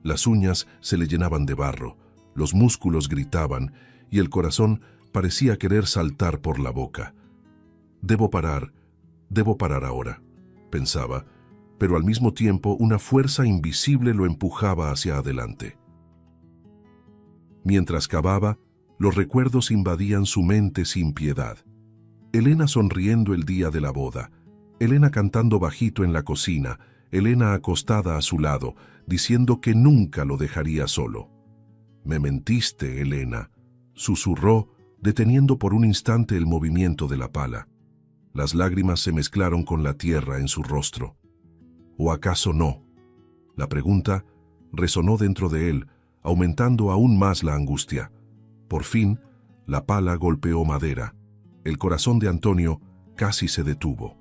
Las uñas se le llenaban de barro, los músculos gritaban y el corazón parecía querer saltar por la boca. Debo parar ahora», pensaba, pero al mismo tiempo una fuerza invisible lo empujaba hacia adelante. Mientras cavaba, los recuerdos invadían su mente sin piedad. Elena sonriendo el día de la boda, Elena cantando bajito en la cocina, Elena acostada a su lado, diciendo que nunca lo dejaría solo. «Me mentiste, Elena», susurró, deteniendo por un instante el movimiento de la pala. Las lágrimas se mezclaron con la tierra en su rostro. ¿O acaso no? La pregunta resonó dentro de él, aumentando aún más la angustia. Por fin, la pala golpeó madera. El corazón de Antonio casi se detuvo.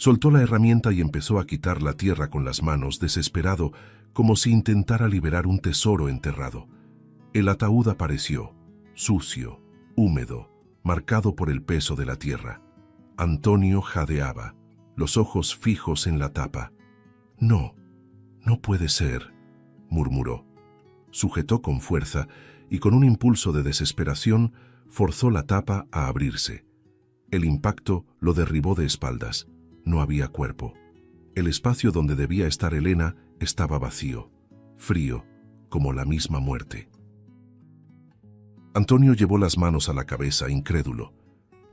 Soltó la herramienta y empezó a quitar la tierra con las manos, desesperado, como si intentara liberar un tesoro enterrado. El ataúd apareció, sucio, húmedo, marcado por el peso de la tierra. Antonio jadeaba, los ojos fijos en la tapa. «No, no puede ser», murmuró. Sujetó con fuerza y con un impulso de desesperación forzó la tapa a abrirse. El impacto lo derribó de espaldas. No había cuerpo. El espacio donde debía estar Elena estaba vacío, frío, como la misma muerte. Antonio llevó las manos a la cabeza, incrédulo.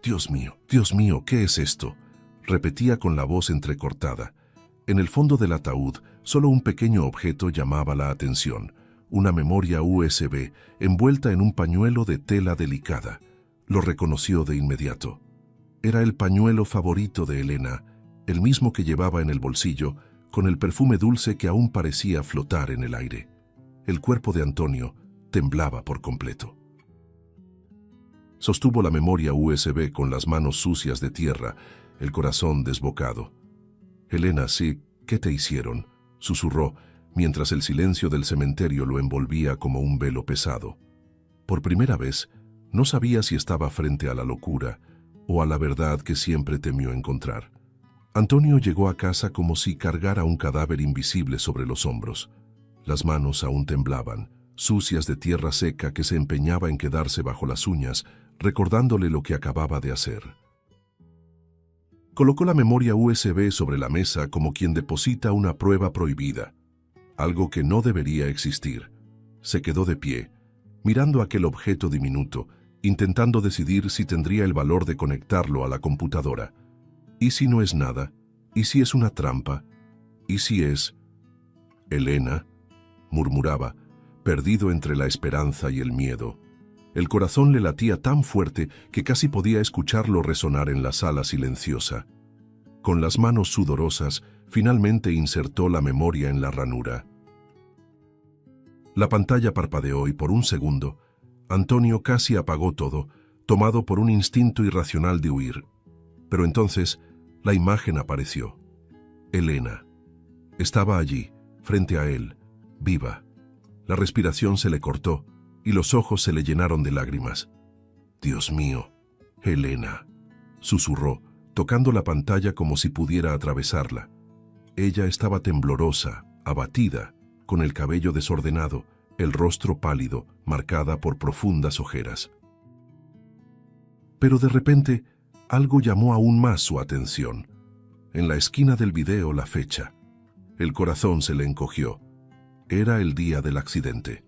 Dios mío, ¿qué es esto?», repetía con la voz entrecortada. En el fondo del ataúd, solo un pequeño objeto llamaba la atención, una memoria USB envuelta en un pañuelo de tela delicada. Lo reconoció de inmediato. Era el pañuelo favorito de Elena, el mismo que llevaba en el bolsillo, con el perfume dulce que aún parecía flotar en el aire. El cuerpo de Antonio temblaba por completo. Sostuvo la memoria USB con las manos sucias de tierra, el corazón desbocado. «Elena, sí, ¿qué te hicieron?», susurró, mientras el silencio del cementerio lo envolvía como un velo pesado. Por primera vez, no sabía si estaba frente a la locura o a la verdad que siempre temió encontrar. Antonio llegó a casa como si cargara un cadáver invisible sobre los hombros. Las manos aún temblaban, sucias de tierra seca que se empeñaba en quedarse bajo las uñas, recordándole lo que acababa de hacer. Colocó la memoria USB sobre la mesa como quien deposita una prueba prohibida, algo que no debería existir. Se quedó de pie, mirando aquel objeto diminuto, intentando decidir si tendría el valor de conectarlo a la computadora. ¿Y si no es nada? ¿Y si es una trampa? ¿Y si es...? «Elena», murmuraba, perdido entre la esperanza y el miedo. El corazón le latía tan fuerte que casi podía escucharlo resonar en la sala silenciosa. Con las manos sudorosas, finalmente insertó la memoria en la ranura. La pantalla parpadeó y por un segundo, Antonio casi apagó todo, tomado por un instinto irracional de huir. Pero entonces, la imagen apareció. Elena. Estaba allí, frente a él, viva. La respiración se le cortó y los ojos se le llenaron de lágrimas. «Dios mío, Elena», susurró, tocando la pantalla como si pudiera atravesarla. Ella estaba temblorosa, abatida, con el cabello desordenado, el rostro pálido, marcada por profundas ojeras. Pero de repente, algo llamó aún más su atención. En la esquina del video, la fecha. El corazón se le encogió. Era el día del accidente.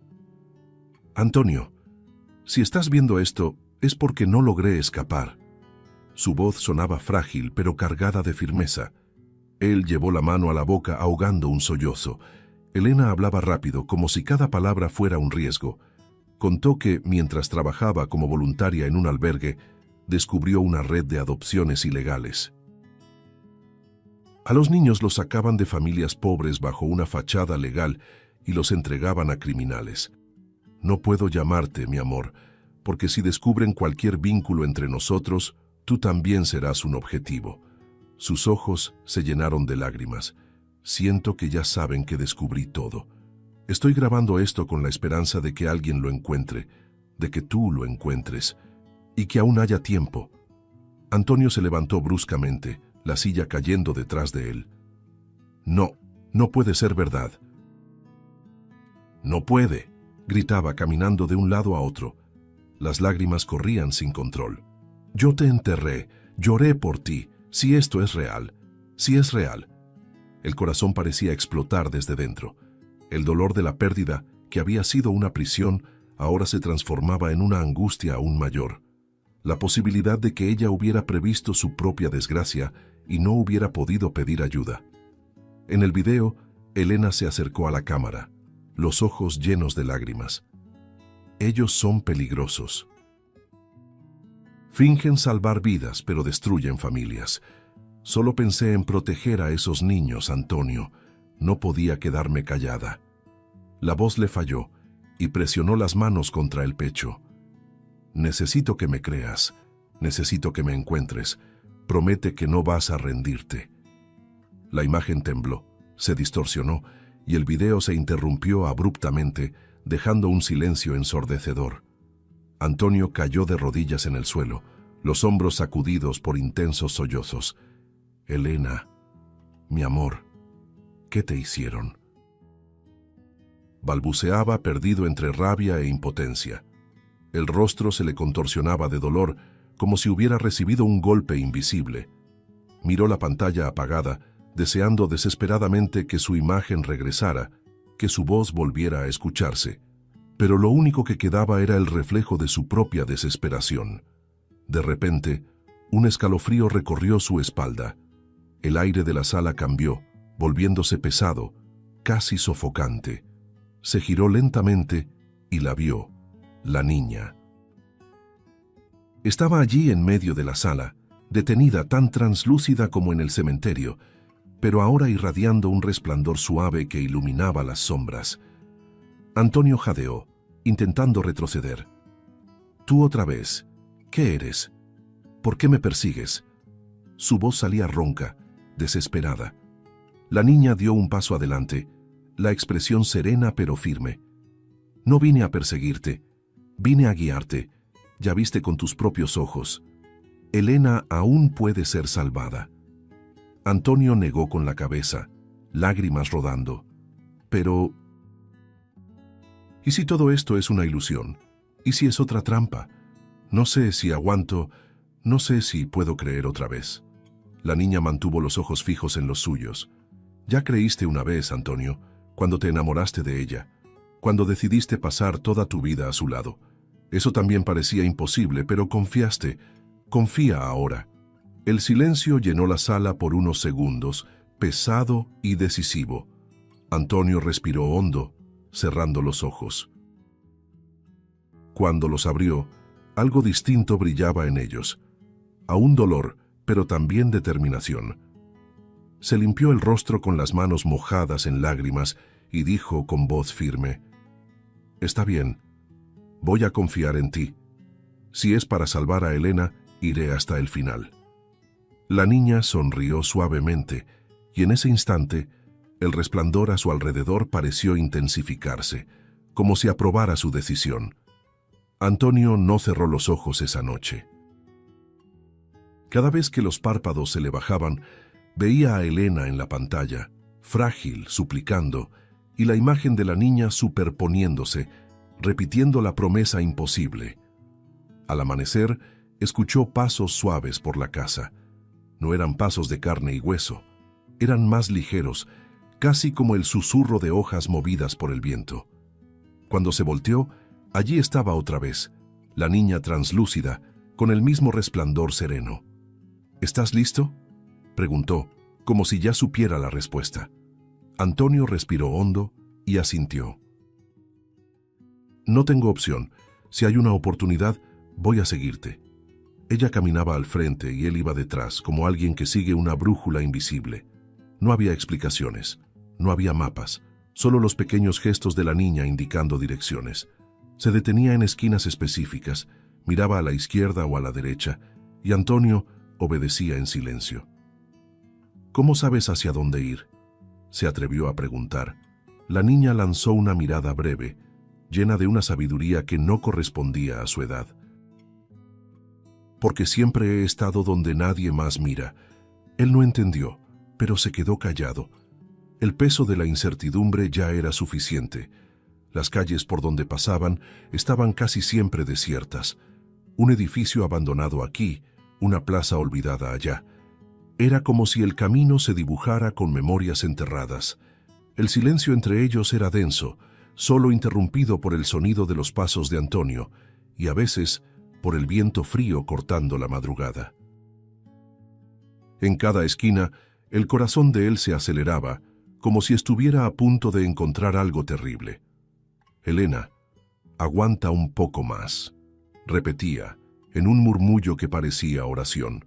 «Antonio, si estás viendo esto, es porque no logré escapar». Su voz sonaba frágil, pero cargada de firmeza. Él llevó la mano a la boca ahogando un sollozo. Elena hablaba rápido, como si cada palabra fuera un riesgo. Contó que, mientras trabajaba como voluntaria en un albergue, descubrió una red de adopciones ilegales. A los niños los sacaban de familias pobres bajo una fachada legal y los entregaban a criminales. «No puedo llamarte, mi amor, porque si descubren cualquier vínculo entre nosotros, tú también serás un objetivo». Sus ojos se llenaron de lágrimas. «Siento que ya saben que descubrí todo. Estoy grabando esto con la esperanza de que alguien lo encuentre, de que tú lo encuentres, y que aún haya tiempo». Antonio se levantó bruscamente, la silla cayendo detrás de él. «No, no puede ser verdad». «No puede», gritaba caminando de un lado a otro. Las lágrimas corrían sin control. «Yo te enterré, lloré por ti, si esto es real, si es real». El corazón parecía explotar desde dentro. El dolor de la pérdida, que había sido una prisión, ahora se transformaba en una angustia aún mayor. La posibilidad de que ella hubiera previsto su propia desgracia y no hubiera podido pedir ayuda. En el video, Elena se acercó a la cámara, los ojos llenos de lágrimas. «Ellos son peligrosos. Fingen salvar vidas, pero destruyen familias. Solo pensé en proteger a esos niños, Antonio. No podía quedarme callada». La voz le falló y presionó las manos contra el pecho. «Necesito que me creas. Necesito que me encuentres. Promete que no vas a rendirte». La imagen tembló, se distorsionó y el video se interrumpió abruptamente, dejando un silencio ensordecedor. Antonio cayó de rodillas en el suelo, los hombros sacudidos por intensos sollozos. «Elena, mi amor, ¿qué te hicieron?», balbuceaba perdido entre rabia e impotencia. El rostro se le contorsionaba de dolor, como si hubiera recibido un golpe invisible. Miró la pantalla apagada, deseando desesperadamente que su imagen regresara, que su voz volviera a escucharse. Pero lo único que quedaba era el reflejo de su propia desesperación. De repente, un escalofrío recorrió su espalda. El aire de la sala cambió, volviéndose pesado, casi sofocante. Se giró lentamente y la vio, la niña. Estaba allí en medio de la sala, detenida tan translúcida como en el cementerio, pero ahora irradiando un resplandor suave que iluminaba las sombras. Antonio jadeó, intentando retroceder. «Tú otra vez. ¿Qué eres? ¿Por qué me persigues?». Su voz salía ronca, desesperada. La niña dio un paso adelante, la expresión serena pero firme. «No vine a perseguirte, vine a guiarte. Ya viste con tus propios ojos. Elena aún puede ser salvada». Antonio negó con la cabeza, lágrimas rodando. «Pero... ¿y si todo esto es una ilusión? ¿Y si es otra trampa? No sé si aguanto, no sé si puedo creer otra vez». La niña mantuvo los ojos fijos en los suyos. «Ya creíste una vez, Antonio, cuando te enamoraste de ella, cuando decidiste pasar toda tu vida a su lado. Eso también parecía imposible, pero confiaste. Confía ahora». El silencio llenó la sala por unos segundos, pesado y decisivo. Antonio respiró hondo, cerrando los ojos. Cuando los abrió, algo distinto brillaba en ellos. Aún dolor, pero también determinación. Se limpió el rostro con las manos mojadas en lágrimas y dijo con voz firme: «Está bien, voy a confiar en ti. Si es para salvar a Elena, iré hasta el final». La niña sonrió suavemente, y en ese instante, el resplandor a su alrededor pareció intensificarse, como si aprobara su decisión. Antonio no cerró los ojos esa noche. Cada vez que los párpados se le bajaban, veía a Elena en la pantalla, frágil, suplicando, y la imagen de la niña superponiéndose, repitiendo la promesa imposible. Al amanecer, escuchó pasos suaves por la casa. No eran pasos de carne y hueso, eran más ligeros, casi como el susurro de hojas movidas por el viento. Cuando se volteó, allí estaba otra vez, la niña translúcida, con el mismo resplandor sereno. «¿Estás listo?», preguntó, como si ya supiera la respuesta. Antonio respiró hondo y asintió. «No tengo opción. Si hay una oportunidad, voy a seguirte». Ella caminaba al frente y él iba detrás, como alguien que sigue una brújula invisible. No había explicaciones, no había mapas, solo los pequeños gestos de la niña indicando direcciones. Se detenía en esquinas específicas, miraba a la izquierda o a la derecha, y Antonio obedecía en silencio. «¿Cómo sabes hacia dónde ir?», se atrevió a preguntar. La niña lanzó una mirada breve, llena de una sabiduría que no correspondía a su edad. «Porque siempre he estado donde nadie más mira». Él no entendió, pero se quedó callado. El peso de la incertidumbre ya era suficiente. Las calles por donde pasaban estaban casi siempre desiertas. Un edificio abandonado aquí, una plaza olvidada allá. Era como si el camino se dibujara con memorias enterradas. El silencio entre ellos era denso, solo interrumpido por el sonido de los pasos de Antonio, y a veces por el viento frío cortando la madrugada. En cada esquina, el corazón de él se aceleraba, como si estuviera a punto de encontrar algo terrible. «Elena, aguanta un poco más», repetía, en un murmullo que parecía oración.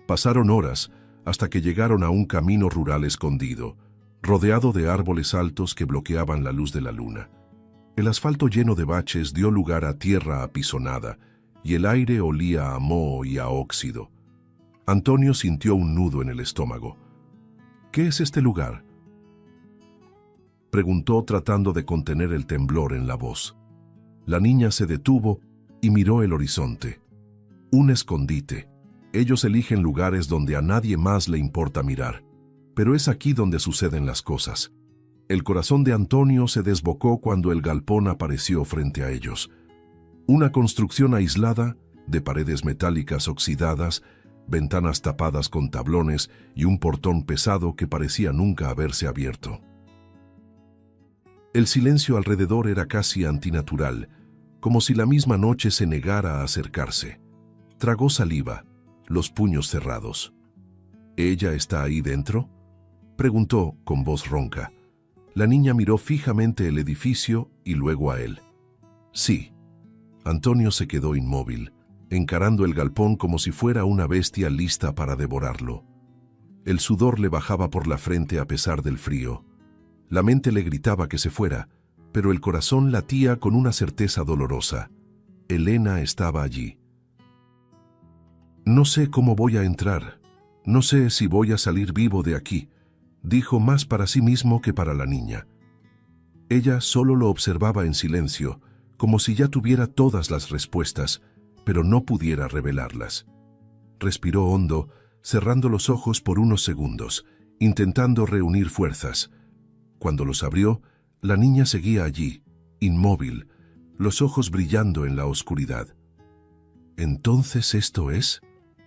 Pasaron horas hasta que llegaron a un camino rural escondido, rodeado de árboles altos que bloqueaban la luz de la luna. El asfalto lleno de baches dio lugar a tierra apisonada, y el aire olía a moho y a óxido. Antonio sintió un nudo en el estómago. ¿Qué es este lugar?, preguntó tratando de contener el temblor en la voz. La niña se detuvo y miró el horizonte. Un escondite. Ellos eligen lugares donde a nadie más le importa mirar. Pero es aquí donde suceden las cosas. El corazón de Antonio se desbocó cuando el galpón apareció frente a ellos. Una construcción aislada, de paredes metálicas oxidadas, ventanas tapadas con tablones y un portón pesado que parecía nunca haberse abierto. El silencio alrededor era casi antinatural, como si la misma noche se negara a acercarse. Tragó saliva, los puños cerrados. ¿Ella está ahí dentro?, preguntó con voz ronca. La niña miró fijamente el edificio y luego a él. Sí. Antonio se quedó inmóvil, encarando el galpón como si fuera una bestia lista para devorarlo. El sudor le bajaba por la frente a pesar del frío. La mente le gritaba que se fuera, pero el corazón latía con una certeza dolorosa. Elena estaba allí. No sé cómo voy a entrar. No sé si voy a salir vivo de aquí, dijo más para sí mismo que para la niña. Ella solo lo observaba en silencio, como si ya tuviera todas las respuestas, pero no pudiera revelarlas. Respiró hondo, cerrando los ojos por unos segundos, intentando reunir fuerzas. Cuando los abrió, la niña seguía allí, inmóvil, los ojos brillando en la oscuridad. ¿Entonces esto es?,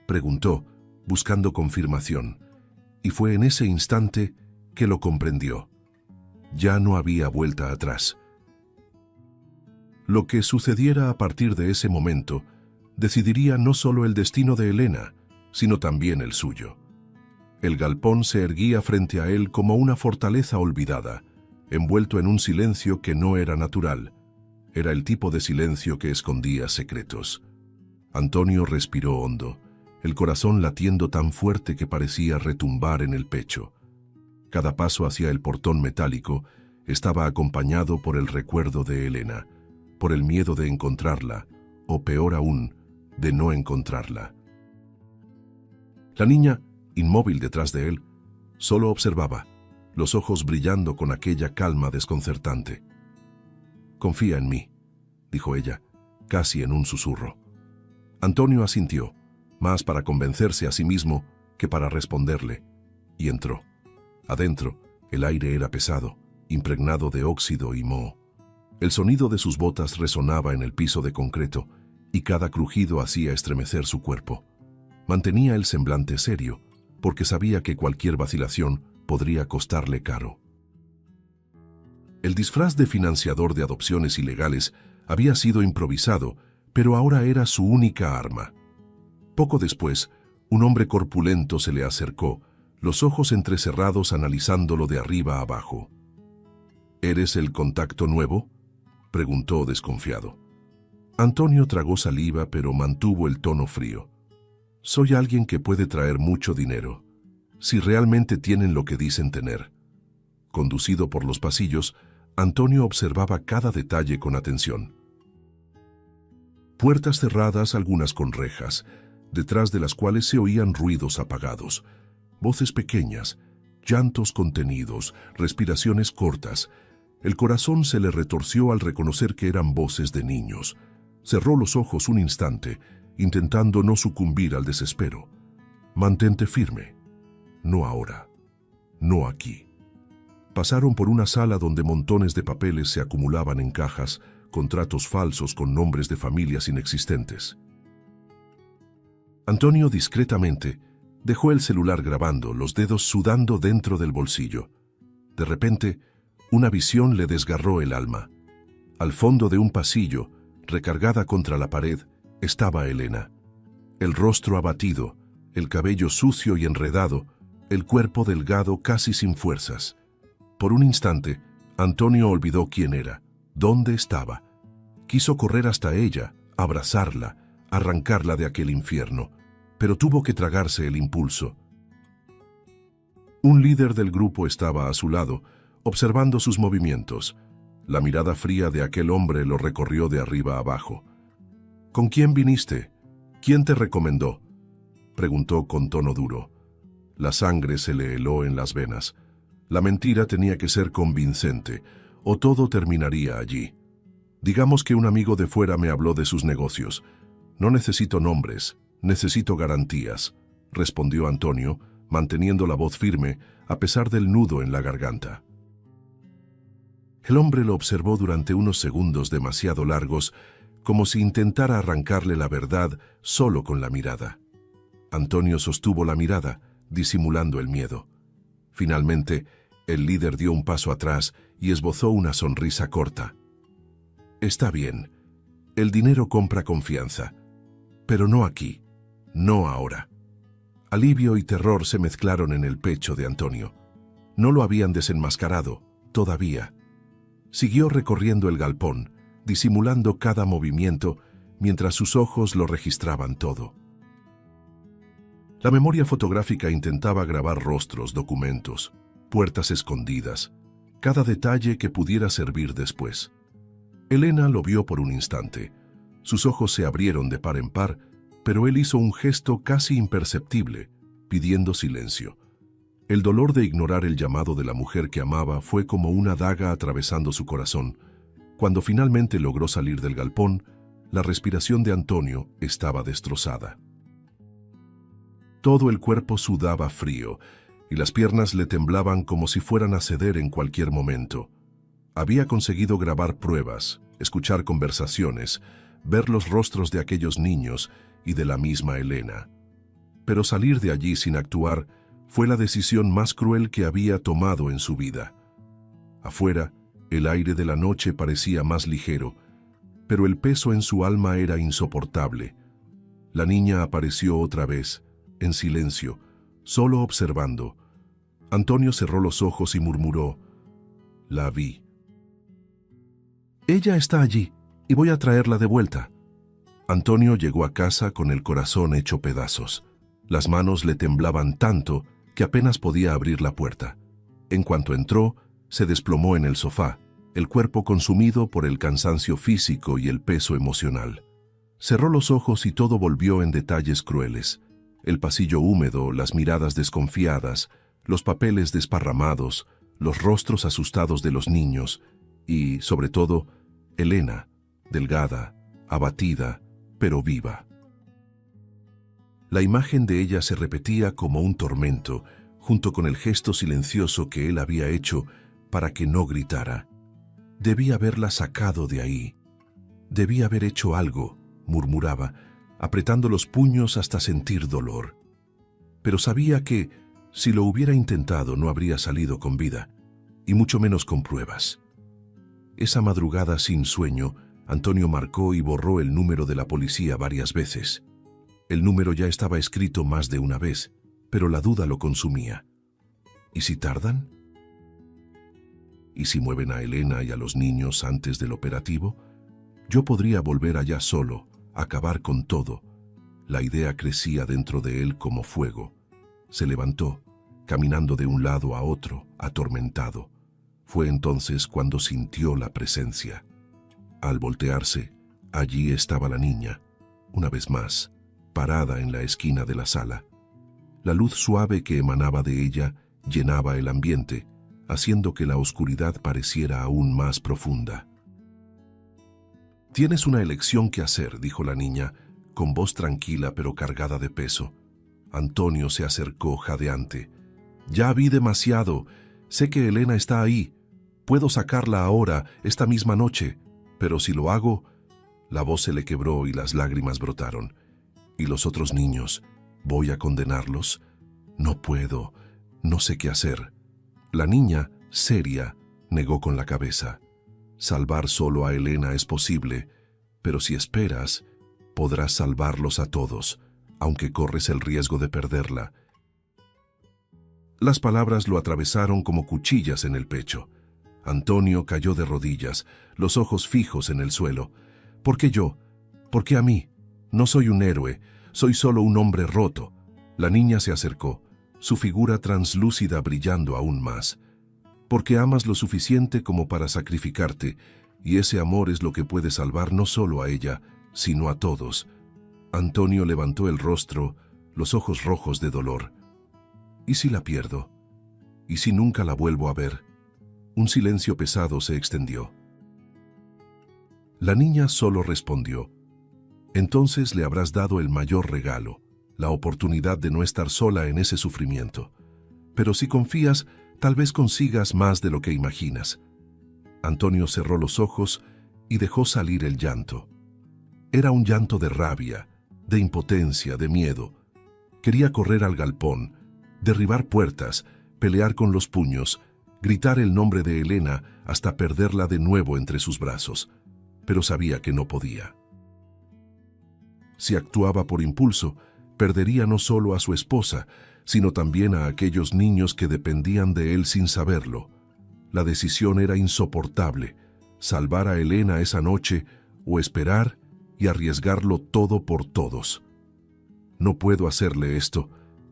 preguntó, buscando confirmación, y fue en ese instante que lo comprendió. Ya no había vuelta atrás. Lo que sucediera a partir de ese momento decidiría no solo el destino de Elena, sino también el suyo. El galpón se erguía frente a él como una fortaleza olvidada, envuelto en un silencio que no era natural. Era el tipo de silencio que escondía secretos. Antonio respiró hondo, el corazón latiendo tan fuerte que parecía retumbar en el pecho. Cada paso hacia el portón metálico estaba acompañado por el recuerdo de Elena, por el miedo de encontrarla, o peor aún, de no encontrarla. La niña, inmóvil detrás de él, solo observaba, los ojos brillando con aquella calma desconcertante. «Confía en mí», dijo ella, casi en un susurro. Antonio asintió, más para convencerse a sí mismo que para responderle, y entró. Adentro, el aire era pesado, impregnado de óxido y moho. El sonido de sus botas resonaba en el piso de concreto, y cada crujido hacía estremecer su cuerpo. Mantenía el semblante serio, porque sabía que cualquier vacilación podría costarle caro. El disfraz de financiador de adopciones ilegales había sido improvisado, pero ahora era su única arma. Poco después, un hombre corpulento se le acercó, los ojos entrecerrados analizándolo de arriba a abajo. ¿Eres el contacto nuevo?, preguntó desconfiado. Antonio tragó saliva, pero mantuvo el tono frío. Soy alguien que puede traer mucho dinero, si realmente tienen lo que dicen tener. Conducido por los pasillos, Antonio observaba cada detalle con atención. Puertas cerradas, algunas con rejas, detrás de las cuales se oían ruidos apagados, voces pequeñas, llantos contenidos, respiraciones cortas. El corazón se le retorció al reconocer que eran voces de niños. Cerró los ojos un instante, intentando no sucumbir al desespero. Mantente firme. No ahora. No aquí. Pasaron por una sala donde montones de papeles se acumulaban en cajas, contratos falsos con nombres de familias inexistentes. Antonio discretamente dejó el celular grabando, los dedos sudando dentro del bolsillo. De repente, una visión le desgarró el alma. Al fondo de un pasillo, recargada contra la pared, estaba Elena. El rostro abatido, el cabello sucio y enredado, el cuerpo delgado casi sin fuerzas. Por un instante, Antonio olvidó quién era, dónde estaba. Quiso correr hasta ella, abrazarla, arrancarla de aquel infierno, pero tuvo que tragarse el impulso. Un líder del grupo estaba a su lado, observando sus movimientos. La mirada fría de aquel hombre lo recorrió de arriba a abajo. ¿Con quién viniste? ¿Quién te recomendó?, preguntó con tono duro. La sangre se le heló en las venas. La mentira tenía que ser convincente, o todo terminaría allí. Digamos que un amigo de fuera me habló de sus negocios. No necesito nombres, necesito garantías, respondió Antonio, manteniendo la voz firme a pesar del nudo en la garganta. El hombre lo observó durante unos segundos demasiado largos, como si intentara arrancarle la verdad solo con la mirada. Antonio sostuvo la mirada, disimulando el miedo. Finalmente, el líder dio un paso atrás y esbozó una sonrisa corta. Está bien, el dinero compra confianza, pero no aquí, no ahora. Alivio y terror se mezclaron en el pecho de Antonio. No lo habían desenmascarado, todavía. Siguió recorriendo el galpón, disimulando cada movimiento, mientras sus ojos lo registraban todo. La memoria fotográfica intentaba grabar rostros, documentos, puertas escondidas, cada detalle que pudiera servir después. Elena lo vio por un instante. Sus ojos se abrieron de par en par, pero él hizo un gesto casi imperceptible, pidiendo silencio. El dolor de ignorar el llamado de la mujer que amaba fue como una daga atravesando su corazón. Cuando finalmente logró salir del galpón, la respiración de Antonio estaba destrozada. Todo el cuerpo sudaba frío, y las piernas le temblaban como si fueran a ceder en cualquier momento. Había conseguido grabar pruebas, escuchar conversaciones, ver los rostros de aquellos niños y de la misma Elena. Pero salir de allí sin actuar fue la decisión más cruel que había tomado en su vida. Afuera, el aire de la noche parecía más ligero, pero el peso en su alma era insoportable. La niña apareció otra vez, en silencio, solo observando. Antonio cerró los ojos y murmuró: «La vi». «Ella está allí, y voy a traerla de vuelta». Antonio llegó a casa con el corazón hecho pedazos. Las manos le temblaban tanto que apenas podía abrir la puerta. En cuanto entró, se desplomó en el sofá, el cuerpo consumido por el cansancio físico y el peso emocional. Cerró los ojos y todo volvió en detalles crueles. El pasillo húmedo, las miradas desconfiadas, los papeles desparramados, los rostros asustados de los niños y, sobre todo, Elena, delgada, abatida, pero viva. La imagen de ella se repetía como un tormento, junto con el gesto silencioso que él había hecho para que no gritara. Debía haberla sacado de ahí. Debía haber hecho algo, murmuraba, apretando los puños hasta sentir dolor. Pero sabía que, si lo hubiera intentado, no habría salido con vida, y mucho menos con pruebas. Esa madrugada sin sueño, Antonio marcó y borró el número de la policía varias veces. El número ya estaba escrito más de una vez, pero la duda lo consumía. ¿Y si tardan? ¿Y si mueven a Elena y a los niños antes del operativo? Yo podría volver allá solo, acabar con todo. La idea crecía dentro de él como fuego. Se levantó, caminando de un lado a otro, atormentado. Fue entonces cuando sintió la presencia. Al voltearse, allí estaba la niña, una vez más, parada en la esquina de la sala. La luz suave que emanaba de ella llenaba el ambiente, haciendo que la oscuridad pareciera aún más profunda. «Tienes una elección que hacer», dijo la niña, con voz tranquila pero cargada de peso. Antonio se acercó jadeante. «Ya vi demasiado. Sé que Elena está ahí. Puedo sacarla ahora, esta misma noche. Pero si lo hago...» La voz se le quebró y las lágrimas brotaron. «¿Y los otros niños? ¿Voy a condenarlos? No puedo. No sé qué hacer». La niña, seria, negó con la cabeza. «Salvar solo a Elena es posible, pero si esperas, podrás salvarlos a todos, aunque corres el riesgo de perderla». Las palabras lo atravesaron como cuchillas en el pecho. Antonio cayó de rodillas, los ojos fijos en el suelo. «¿Por qué yo? ¿Por qué a mí? No soy un héroe, soy solo un hombre roto». La niña se acercó, su figura translúcida brillando aún más. «Porque amas lo suficiente como para sacrificarte, y ese amor es lo que puede salvar no solo a ella, sino a todos». Antonio levantó el rostro, los ojos rojos de dolor. ¿Y si la pierdo? ¿Y si nunca la vuelvo a ver? Un silencio pesado se extendió. La niña solo respondió: entonces le habrás dado el mayor regalo, la oportunidad de no estar sola en ese sufrimiento. Pero si confías, tal vez consigas más de lo que imaginas. Antonio cerró los ojos y dejó salir el llanto. Era un llanto de rabia, de impotencia, de miedo. Quería correr al galpón, derribar puertas, pelear con los puños, gritar el nombre de Elena hasta perderla de nuevo entre sus brazos, pero sabía que no podía. Si actuaba por impulso, perdería no solo a su esposa, sino también a aquellos niños que dependían de él sin saberlo. La decisión era insoportable: salvar a Elena esa noche o esperar y arriesgarlo todo por todos. No puedo hacerle esto,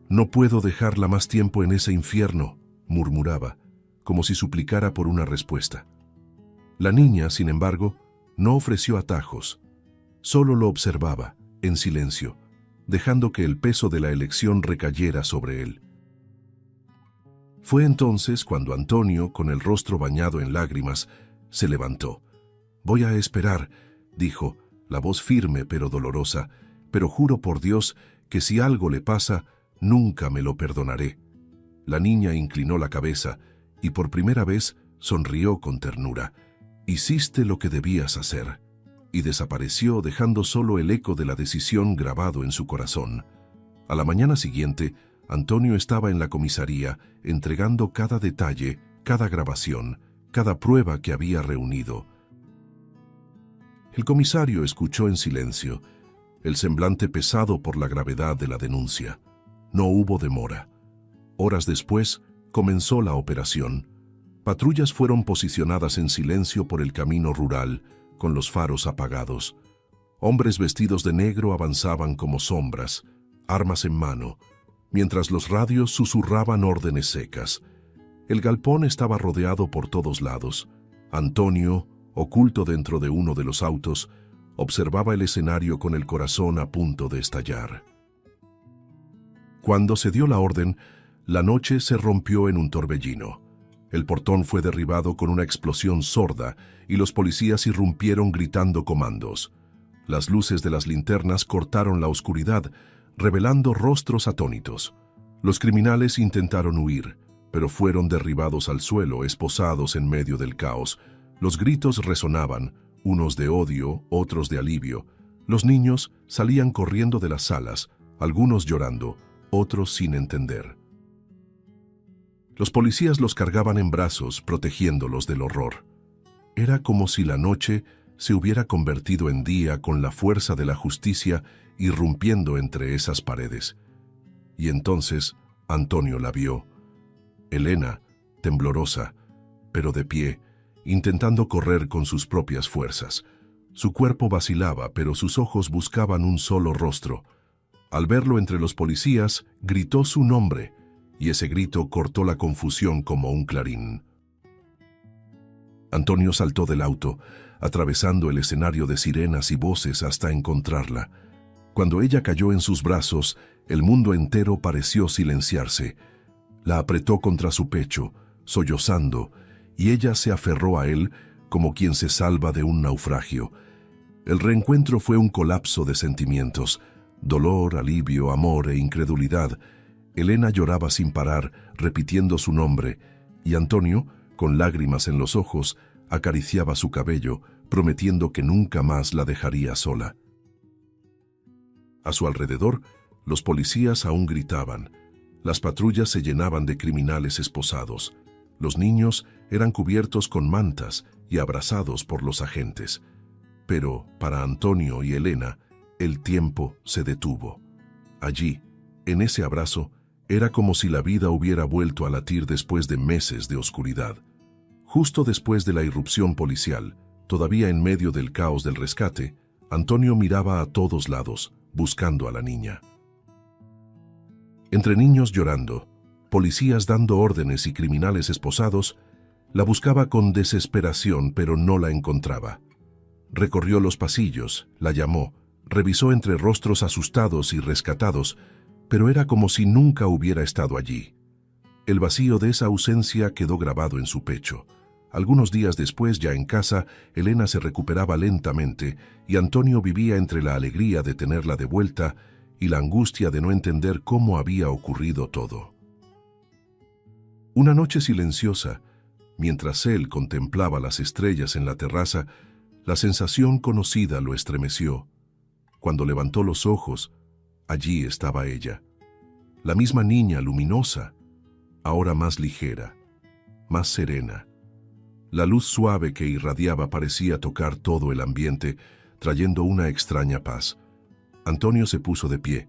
no puedo dejarla más tiempo en ese infierno, murmuraba, como si suplicara por una respuesta. La niña, sin embargo, no ofreció atajos, solo lo observaba, en silencio, dejando que el peso de la elección recayera sobre él. Fue entonces cuando Antonio, con el rostro bañado en lágrimas, se levantó. «Voy a esperar», dijo, la voz firme pero dolorosa, «pero juro por Dios que si algo le pasa, nunca me lo perdonaré». La niña inclinó la cabeza y por primera vez sonrió con ternura. «Hiciste lo que debías hacer», y desapareció dejando solo el eco de la decisión grabado en su corazón. A la mañana siguiente, Antonio estaba en la comisaría entregando cada detalle, cada grabación, cada prueba que había reunido. El comisario escuchó en silencio, el semblante pesado por la gravedad de la denuncia. No hubo demora. Horas después, comenzó la operación. Patrullas fueron posicionadas en silencio por el camino rural, con los faros apagados. Hombres vestidos de negro avanzaban como sombras, armas en mano, mientras los radios susurraban órdenes secas. El galpón estaba rodeado por todos lados. Antonio, oculto dentro de uno de los autos, observaba el escenario con el corazón a punto de estallar. Cuando se dio la orden, la noche se rompió en un torbellino. El portón fue derribado con una explosión sorda y los policías irrumpieron gritando comandos. Las luces de las linternas cortaron la oscuridad, revelando rostros atónitos. Los criminales intentaron huir, pero fueron derribados al suelo, esposados en medio del caos. Los gritos resonaban, unos de odio, otros de alivio. Los niños salían corriendo de las salas, algunos llorando, otros sin entender. Los policías los cargaban en brazos, protegiéndolos del horror. Era como si la noche se hubiera convertido en día con la fuerza de la justicia irrumpiendo entre esas paredes. Y entonces Antonio la vio. Elena, temblorosa, pero de pie, intentando correr con sus propias fuerzas. Su cuerpo vacilaba, pero sus ojos buscaban un solo rostro. Al verlo entre los policías, gritó su nombre, y ese grito cortó la confusión como un clarín. Antonio saltó del auto, atravesando el escenario de sirenas y voces hasta encontrarla. Cuando ella cayó en sus brazos, el mundo entero pareció silenciarse. La apretó contra su pecho, sollozando, y ella se aferró a él como quien se salva de un naufragio. El reencuentro fue un colapso de sentimientos, dolor, alivio, amor e incredulidad. Elena lloraba sin parar, repitiendo su nombre, y Antonio, con lágrimas en los ojos, acariciaba su cabello, prometiendo que nunca más la dejaría sola. A su alrededor, los policías aún gritaban. Las patrullas se llenaban de criminales esposados. Los niños eran cubiertos con mantas y abrazados por los agentes. Pero, para Antonio y Elena, el tiempo se detuvo. Allí, en ese abrazo, era como si la vida hubiera vuelto a latir después de meses de oscuridad. Justo después de la irrupción policial, todavía en medio del caos del rescate, Antonio miraba a todos lados, buscando a la niña. Entre niños llorando, policías dando órdenes y criminales esposados, la buscaba con desesperación, pero no la encontraba. Recorrió los pasillos, la llamó, revisó entre rostros asustados y rescatados, pero era como si nunca hubiera estado allí. El vacío de esa ausencia quedó grabado en su pecho. Algunos días después, ya en casa, Elena se recuperaba lentamente y Antonio vivía entre la alegría de tenerla de vuelta y la angustia de no entender cómo había ocurrido todo. Una noche silenciosa, mientras él contemplaba las estrellas en la terraza, la sensación conocida lo estremeció. Cuando levantó los ojos, allí estaba ella, la misma niña luminosa, ahora más ligera, más serena. La luz suave que irradiaba parecía tocar todo el ambiente, trayendo una extraña paz. Antonio se puso de pie,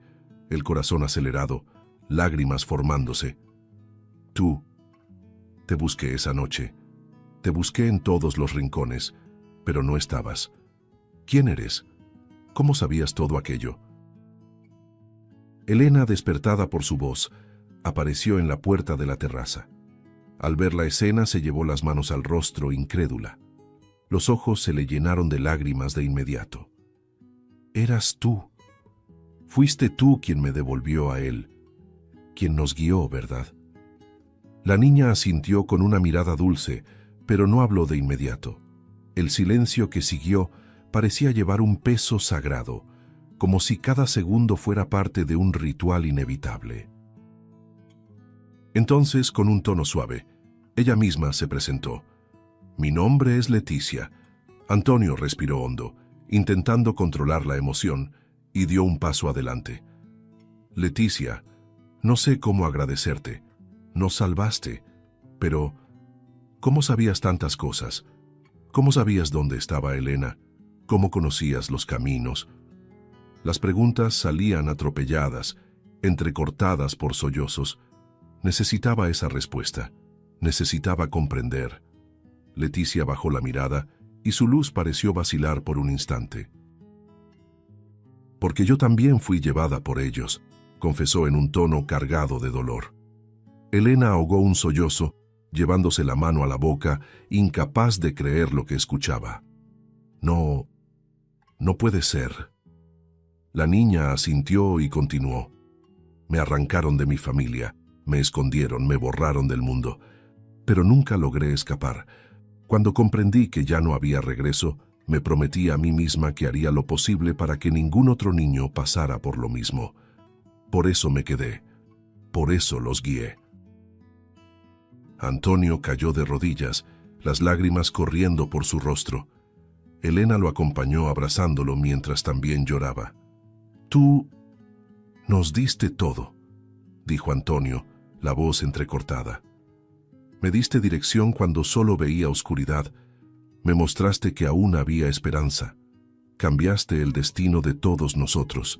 el corazón acelerado, lágrimas formándose. Tú, te busqué esa noche. Te busqué en todos los rincones, pero no estabas. ¿Quién eres? ¿Cómo sabías todo aquello? Elena, despertada por su voz, apareció en la puerta de la terraza. Al ver la escena, se llevó las manos al rostro, incrédula. Los ojos se le llenaron de lágrimas de inmediato. Eras tú. Fuiste tú quien me devolvió a él, quien nos guió, ¿verdad? La niña asintió con una mirada dulce, pero no habló de inmediato. El silencio que siguió parecía llevar un peso sagrado, como si cada segundo fuera parte de un ritual inevitable. Entonces, con un tono suave, ella misma se presentó. Mi nombre es Leticia. Antonio respiró hondo, intentando controlar la emoción, y dio un paso adelante. Leticia, no sé cómo agradecerte. Nos salvaste, pero ¿cómo sabías tantas cosas? ¿Cómo sabías dónde estaba Elena? ¿Cómo conocías los caminos? Las preguntas salían atropelladas, entrecortadas por sollozos. Necesitaba esa respuesta. Necesitaba comprender. Leticia bajó la mirada y su luz pareció vacilar por un instante. Porque yo también fui llevada por ellos, confesó en un tono cargado de dolor. Elena ahogó un sollozo, llevándose la mano a la boca, incapaz de creer lo que escuchaba. No puede ser. La niña asintió y continuó. Me arrancaron de mi familia, me escondieron, me borraron del mundo, pero nunca logré escapar. Cuando comprendí que ya no había regreso, me prometí a mí misma que haría lo posible para que ningún otro niño pasara por lo mismo. Por eso me quedé, por eso los guié. Antonio cayó de rodillas, las lágrimas corriendo por su rostro. Elena lo acompañó abrazándolo mientras también lloraba. Tú nos diste todo, dijo Antonio, la voz entrecortada. Me diste dirección cuando solo veía oscuridad. Me mostraste que aún había esperanza. Cambiaste el destino de todos nosotros.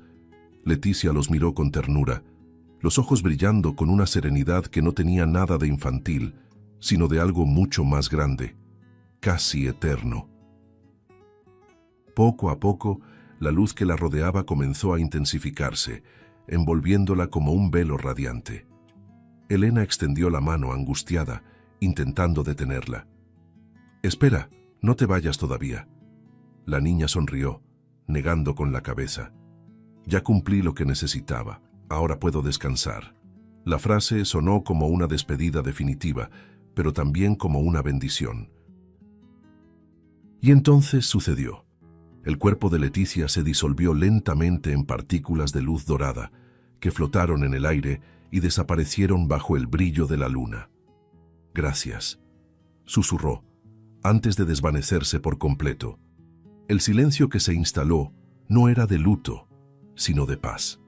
Leticia los miró con ternura, los ojos brillando con una serenidad que no tenía nada de infantil, sino de algo mucho más grande, casi eterno. Poco a poco, la luz que la rodeaba comenzó a intensificarse, envolviéndola como un velo radiante. Elena extendió la mano angustiada, intentando detenerla. «Espera, no te vayas todavía». La niña sonrió, negando con la cabeza. «Ya cumplí lo que necesitaba, ahora puedo descansar». La frase sonó como una despedida definitiva, pero también como una bendición. Y entonces sucedió. El cuerpo de Leticia se disolvió lentamente en partículas de luz dorada, que flotaron en el aire y desaparecieron bajo el brillo de la luna. «Gracias», susurró, antes de desvanecerse por completo. El silencio que se instaló no era de luto, sino de paz.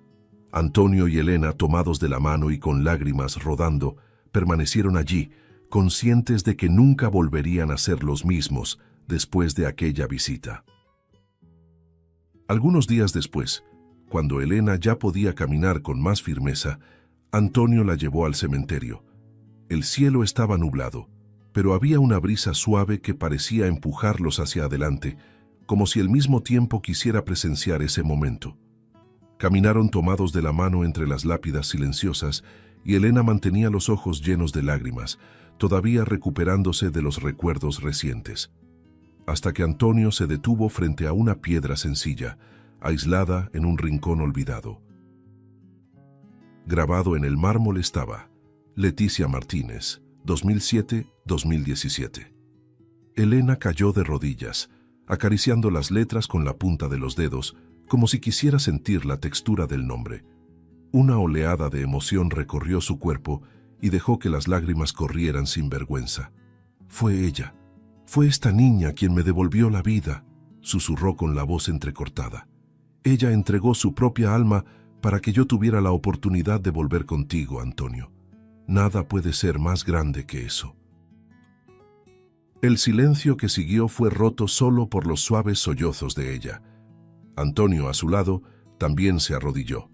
Antonio y Elena, tomados de la mano y con lágrimas rodando, permanecieron allí, conscientes de que nunca volverían a ser los mismos después de aquella visita. Algunos días después, cuando Elena ya podía caminar con más firmeza, Antonio la llevó al cementerio. El cielo estaba nublado, pero había una brisa suave que parecía empujarlos hacia adelante, como si al mismo tiempo quisiera presenciar ese momento. Caminaron tomados de la mano entre las lápidas silenciosas y Elena mantenía los ojos llenos de lágrimas, todavía recuperándose de los recuerdos recientes. Hasta que Antonio se detuvo frente a una piedra sencilla, aislada en un rincón olvidado. Grabado en el mármol estaba: Leticia Martínez, 2007-2017. Elena cayó de rodillas, acariciando las letras con la punta de los dedos, como si quisiera sentir la textura del nombre. Una oleada de emoción recorrió su cuerpo y dejó que las lágrimas corrieran sin vergüenza. Fue ella, fue esta niña quien me devolvió la vida, susurró con la voz entrecortada. Ella entregó su propia alma para que yo tuviera la oportunidad de volver contigo, Antonio. Nada puede ser más grande que eso. El silencio que siguió fue roto solo por los suaves sollozos de ella. Antonio, a su lado, también se arrodilló.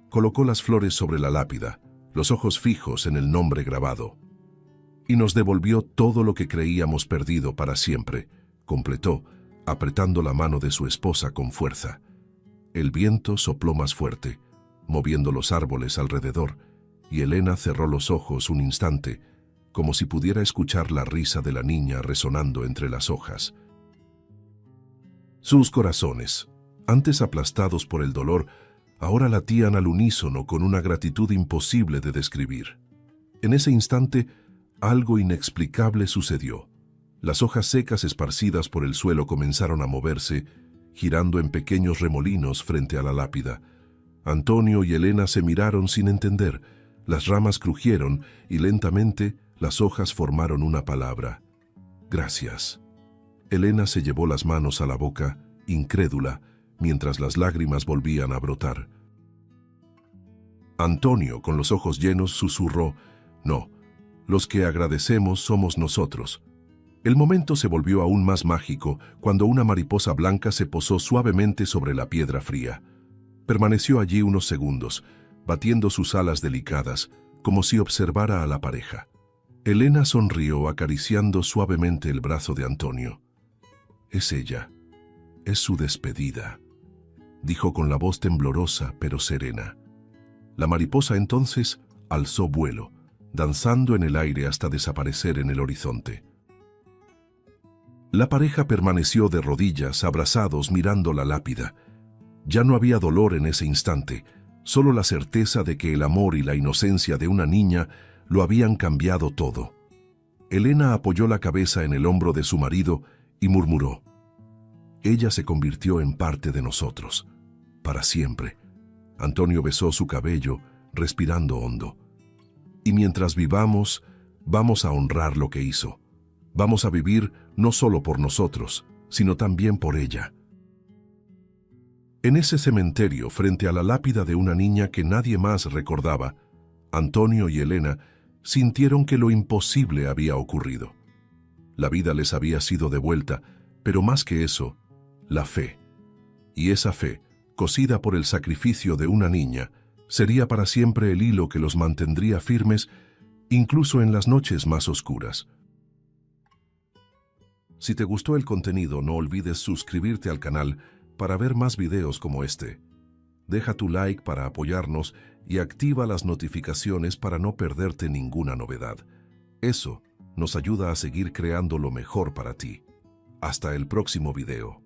Colocó las flores sobre la lápida, los ojos fijos en el nombre grabado. Y nos devolvió todo lo que creíamos perdido para siempre, completó, apretando la mano de su esposa con fuerza. El viento sopló más fuerte, moviendo los árboles alrededor, y Elena cerró los ojos un instante, como si pudiera escuchar la risa de la niña resonando entre las hojas. Sus corazones, antes aplastados por el dolor, ahora latían al unísono con una gratitud imposible de describir. En ese instante, algo inexplicable sucedió. Las hojas secas esparcidas por el suelo comenzaron a moverse, girando en pequeños remolinos frente a la lápida. Antonio y Elena se miraron sin entender. Las ramas crujieron y lentamente las hojas formaron una palabra. Gracias. Elena se llevó las manos a la boca, incrédula, mientras las lágrimas volvían a brotar. Antonio, con los ojos llenos, susurró, «No, los que agradecemos somos nosotros». El momento se volvió aún más mágico cuando una mariposa blanca se posó suavemente sobre la piedra fría. Permaneció allí unos segundos, batiendo sus alas delicadas, como si observara a la pareja. Elena sonrió acariciando suavemente el brazo de Antonio. «Es ella. Es su despedida», dijo con la voz temblorosa pero serena. La mariposa entonces alzó vuelo, danzando en el aire hasta desaparecer en el horizonte. La pareja permaneció de rodillas, abrazados, mirando la lápida. Ya no había dolor en ese instante, solo la certeza de que el amor y la inocencia de una niña lo habían cambiado todo. Elena apoyó la cabeza en el hombro de su marido y murmuró, «Ella se convirtió en parte de nosotros, para siempre». Antonio besó su cabello, respirando hondo. «Y mientras vivamos, vamos a honrar lo que hizo. Vamos a vivir no solo por nosotros, sino también por ella». En ese cementerio, frente a la lápida de una niña que nadie más recordaba, Antonio y Elena sintieron que lo imposible había ocurrido. La vida les había sido devuelta, pero más que eso, la fe. Y esa fe, cosida por el sacrificio de una niña, sería para siempre el hilo que los mantendría firmes, incluso en las noches más oscuras. Si te gustó el contenido, no olvides suscribirte al canal para ver más videos como este. Deja tu like para apoyarnos y activa las notificaciones para no perderte ninguna novedad. Eso nos ayuda a seguir creando lo mejor para ti. Hasta el próximo video.